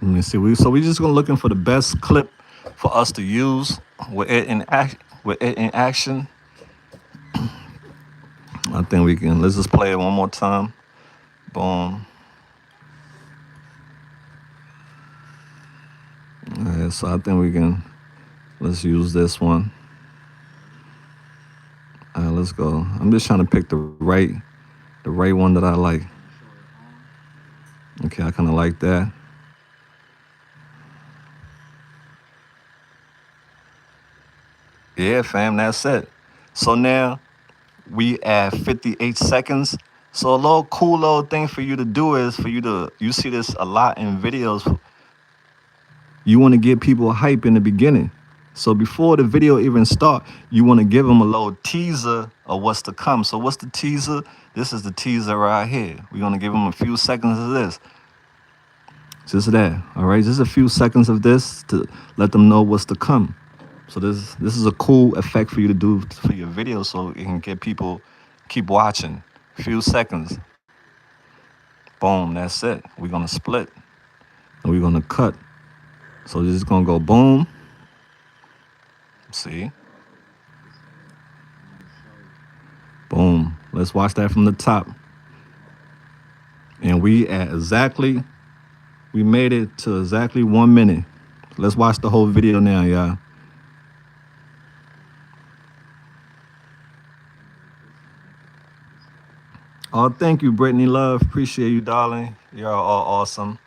Let me see. So we just gonna looking for the best clip for us to use with it in action. I think we can. Let's just play it one more time. Boom. All right, so I think we can. Let's use this one. All right, let's go. I'm just trying to pick the right one that I like. Okay, I kind of like that. Yeah, fam, that's it. So now we at 58 seconds. So a little cool little thing for you to do is you see this a lot in videos. You want to get people hype in the beginning. So before the video even start, you want to give them a little teaser of what's to come. So what's the teaser? This is the teaser right here. We're going to give them a few seconds of this. Just that, all right? Just a few seconds of this to let them know what's to come. So this is a cool effect for you to do for your video so it can get people keep watching. Few seconds. Boom, that's it. We're going to split and we're going to cut. So this is going to go boom. See? Boom. Let's watch that from the top. And we made it to exactly 1 minute. Let's watch the whole video now, y'all. Oh, thank you, Brittany Love. Appreciate you, darling. You're all awesome.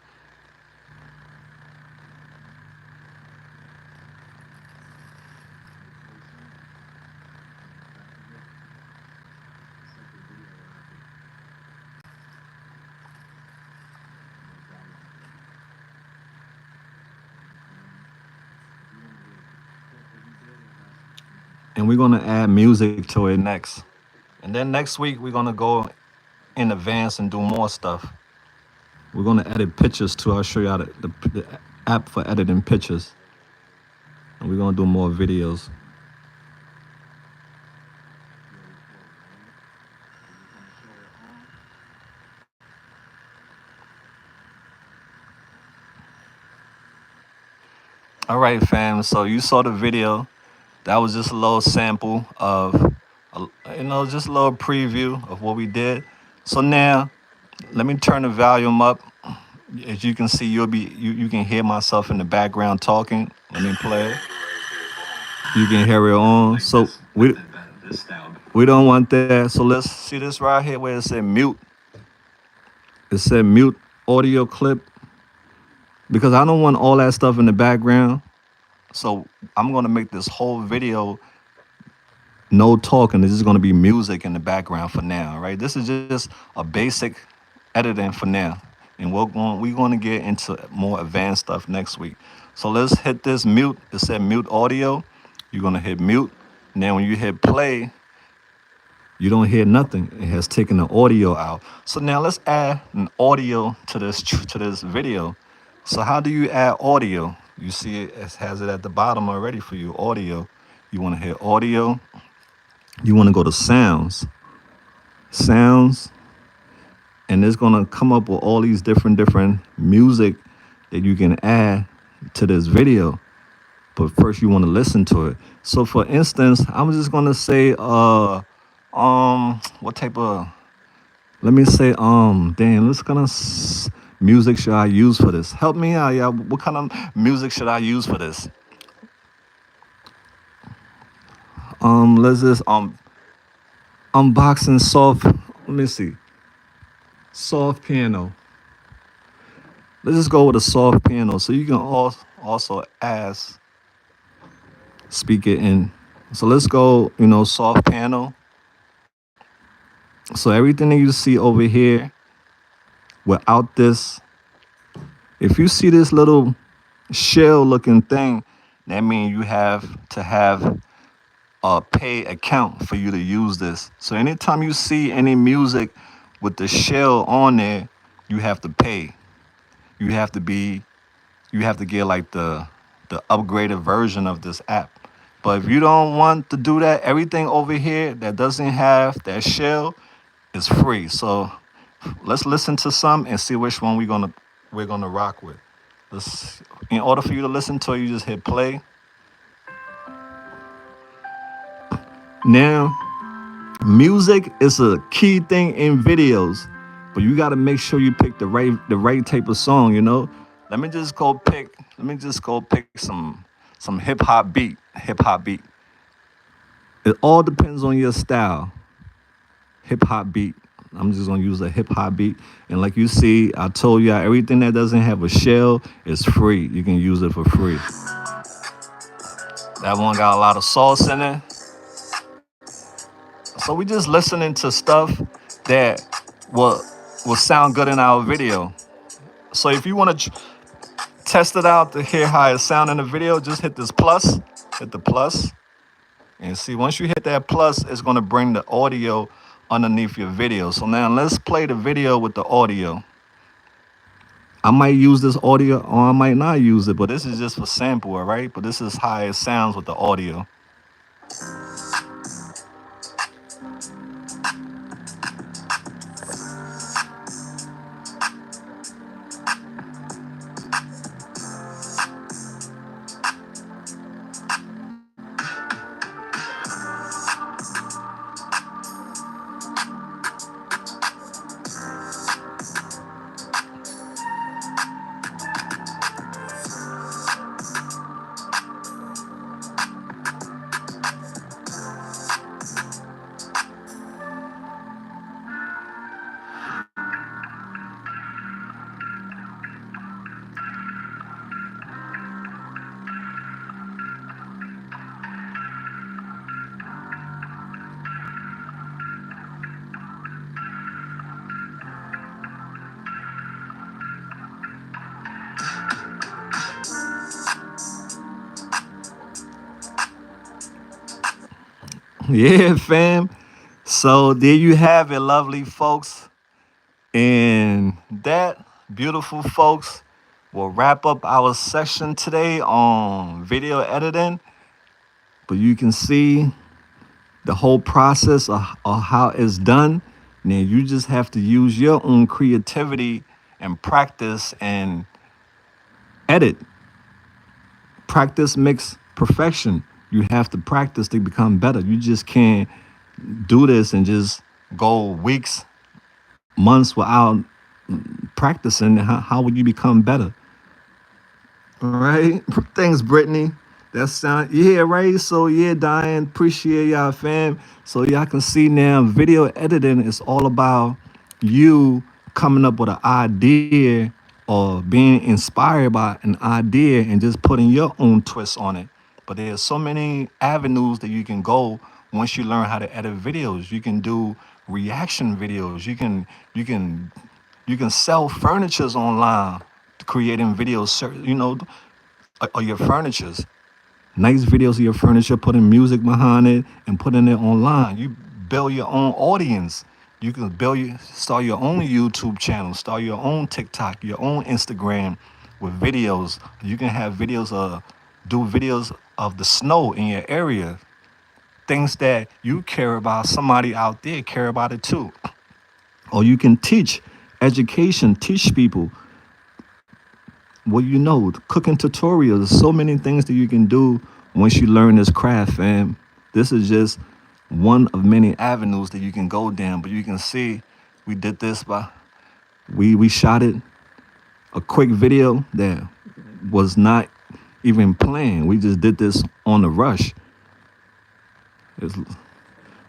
And we're going to add music to it next. And then next week, we're going to go in advance and do more stuff. We're going to edit pictures too. I'll show you how the app for editing pictures. And we're going to do more videos. All right, fam. So you saw the video. That was just a little sample of, just a little preview of what we did. So now, let me turn the volume up. As you can see, you can hear myself in the background talking. Let me play it. You can hear it on. So we don't want that. So let's see this right here where it said mute. It said mute audio clip because I don't want all that stuff in the background. So I'm going to make this whole video no talking. This is going to be music in the background for now, right? This is just a basic editing for now. And we're going to get into more advanced stuff next week. So let's hit this mute. It said mute audio. You're going to hit mute. Now when you hit play, you don't hear nothing. It has taken the audio out. So now let's add an audio to this video. So how do you add audio? You see it has it at the bottom already for you, audio. You want to hit audio. You want to go to sounds. And it's going to come up with all these different music that you can add to this video. But first you want to listen to it. So for instance, I'm just going to say, what type of Let me say, damn, what kind of music should I use for this? Help me out, yeah. What kind of music should I use for this? Let's just unboxing soft. Let me see, soft piano. Let's just go with a soft piano, so you can also ask, speak it in. So let's go, soft piano. So everything that you see over here, without this, if you see this little shell looking thing, that means you have to have a pay account for you to use this. So anytime you see any music with the shell on there, you have to pay. You have to be you have to get like the upgraded version of this app. But if you don't want to do that, everything over here that doesn't have that shell is free. So let's listen to some and see which one we're gonna rock with. Let's, in order for you to listen to it, you just hit play. Now, music is a key thing in videos, but you got to make sure you pick the right type of song. Let me just go pick some hip hop beat. It all depends on your style. Hip hop beat. I'm just gonna use a hip hop beat, and like you see, I told you everything that doesn't have a shell is free. You can use it for free. That one got a lot of sauce in it. So we just listening to stuff that will will sound good in our video. So if you want to test it out to hear how it sound in the video, just hit this plus, hit the plus, and see, once you hit that plus, it's going to bring the audio underneath your video. So now let's play the video with the audio. I might use this audio or I might not use it, but this is just for sample, all right? But this is how it sounds with the audio. Yeah, fam. So there you have it, lovely folks. And that, beautiful folks, will wrap up our session today on video editing. But you can see the whole process of how it's done. Now you just have to use your own creativity and practice and edit. Practice makes perfection. You have to practice to become better. You just can't do this and just go weeks, months without practicing. How would you become better? Right? Thanks, Brittany. That sound, yeah, right. So yeah, Diane, appreciate y'all, fam. So y'all can see now, video editing is all about you coming up with an idea or being inspired by an idea and just putting your own twist on it. But there's so many avenues that you can go once you learn how to edit videos. You can do reaction videos. You can sell furnitures online, creating videos. Or your furnitures, nice videos of your furniture, putting music behind it and putting it online. You build your own audience. You can start your own YouTube channel, start your own TikTok, your own Instagram with videos. You can have do videos of the snow in your area. Things that you care about, somebody out there care about it too. Or you can teach people what you know, cooking tutorials, so many things that you can do once you learn this craft, fam. This is just one of many avenues that you can go down, but you can see we did this by we shot it a quick video that was not even planned. We just did this on the rush. It's,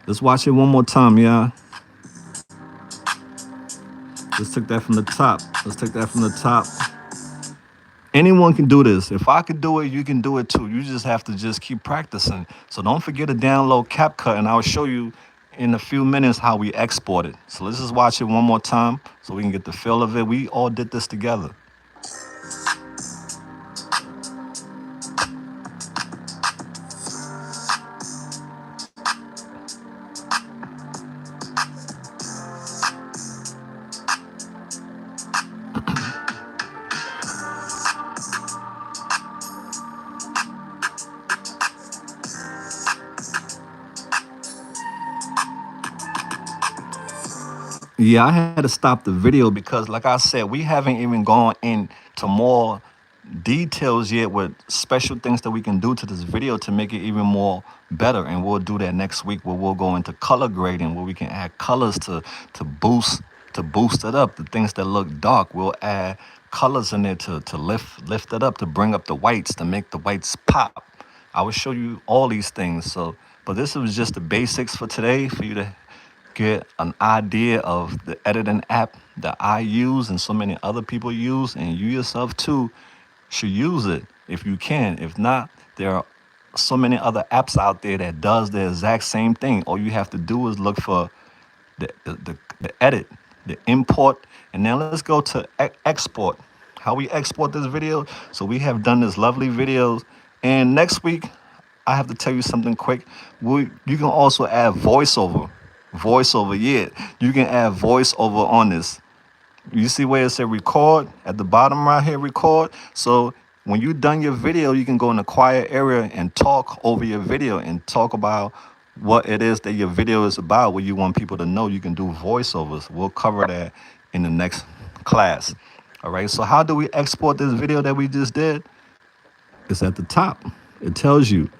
let's watch it one more time, y'all. Let's take that from the top. Let's take that from the top. Anyone can do this. If I could do it, you can do it too. You just have to just keep practicing. So don't forget to download CapCut, and I'll show you in a few minutes how we export it. So let's just watch it one more time so we can get the feel of it. We all did this together. Yeah, I had to stop the video because, like I said, we haven't even gone into more details yet with special things that we can do to this video to make it even more better. And we'll do that next week where we'll go into color grading, where we can add colors to boost it up. The things that look dark, we'll add colors in there to lift it up, to bring up the whites, to make the whites pop. I will show you all these things. So, but this was just the basics for today for you to get an idea of the editing app that I use and so many other people use, and you yourself too should use it if you can. If not, there are so many other apps out there that does the exact same thing. All you have to do is look for the edit, the import, and now let's go to export. How we export this video. So we have done this lovely videos, and next week I have to tell you something quick. You can also add voiceover. Voiceover, yeah. You can add voiceover on this. You see where it said record at the bottom right here, record. So when you're done your video, you can go in the quiet area and talk over your video and talk about what it is that your video is about, what you want people to know. You can do voiceovers. We'll cover that in the next class. All right. So how do we export this video that we just did? It's at the top. It tells you.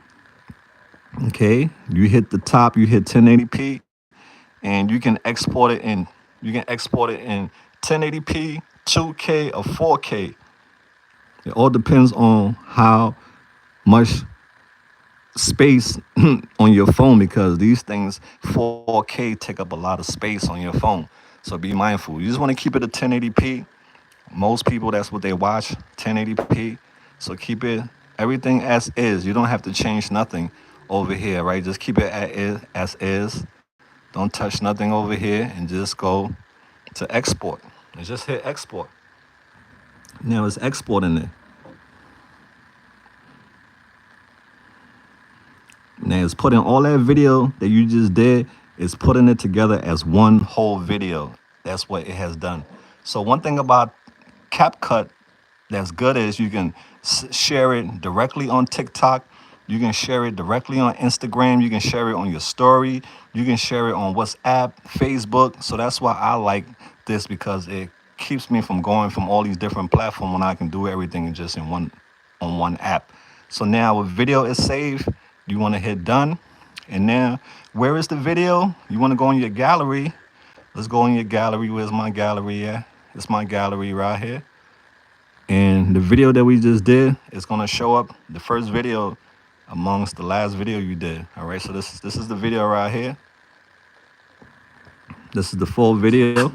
Okay. You hit the top. You hit 1080p, and you can export it in. You can export it in 1080p, 2K, or 4K. It all depends on how much space on your phone, because these things 4K take up a lot of space on your phone. So be mindful. You just want to keep it at 1080p. Most people, that's what they watch, 1080p. So keep it everything as is. You don't have to change nothing over here, right? Just keep it as is. Don't touch nothing over here, and just go to export. And just hit export. Now it's exporting it. Now it's putting all that video that you just did, it's putting it together as one whole video. That's what it has done. So one thing about CapCut that's good is you can share it directly on TikTok. You can share it directly on Instagram. You can share it on your story. You can share it on WhatsApp, Facebook. So that's why I like this, because it keeps me from going from all these different platforms when I can do everything just in one app. So now a video is saved. You want to hit done. And now, where is the video? You want to go in your gallery. Let's go in your gallery. Where's my gallery at? It's my gallery right here. And the video that we just did is going to show up, the first video amongst the last video you did. All right, so this is the video right here. This is the full video.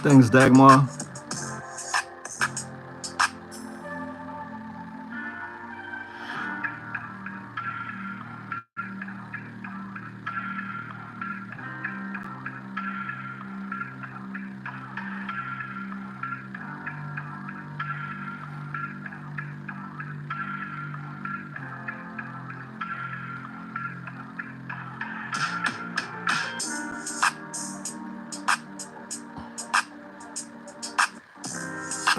Thanks, Dagmar.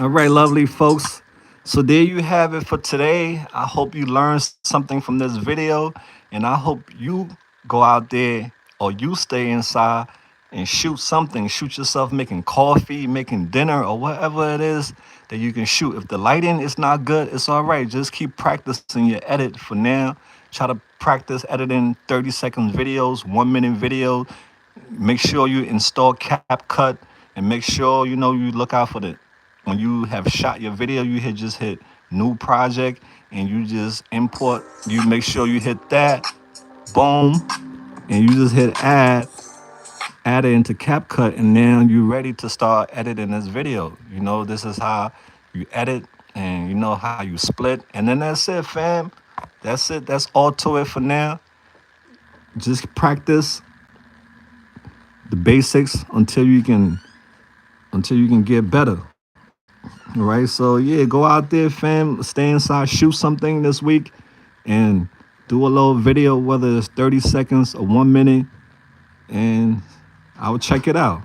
All right, lovely folks. So there you have it for today. I hope you learned something from this video, and I hope you go out there or you stay inside and shoot something. Shoot yourself making coffee, making dinner, or whatever it is that you can shoot. If the lighting is not good, it's all right. Just keep practicing your edit for now. Try to practice editing 30 seconds videos, 1 minute video. Make sure you install CapCut and make sure you look out for the when you have shot your video, you just hit new project and you just import. You make sure you hit that, boom, and you just hit add it into CapCut, and now you're ready to start editing this video. This is how you edit, and you know how you split, and then that's it, fam. That's it. That's all to it for now. Just practice the basics until you can get better. Right. So yeah, go out there, fam. Stay inside, shoot something this week, and do a little video, whether it's 30 seconds or 1 minute, and I'll check it out.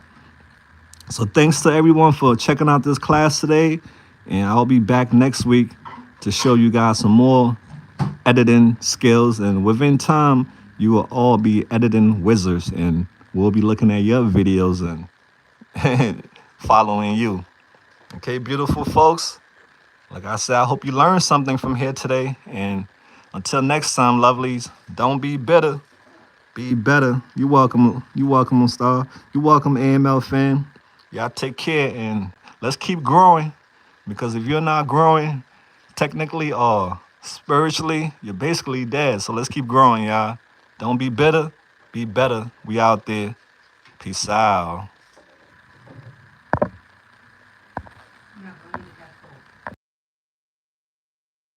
So thanks to everyone for checking out this class today, and I'll be back next week to show you guys some more editing skills, and within time, you will all be editing wizards, and we'll be looking at your videos and following you. Okay, beautiful folks. Like I said, I hope you learned something from here today. And until next time, lovelies, don't be bitter. Be better. You're welcome. You're welcome, Star. You're welcome, AML fan. Y'all take care and let's keep growing. Because if you're not growing, technically or spiritually, you're basically dead. So let's keep growing, y'all. Don't be bitter. Be better. We out there. Peace out.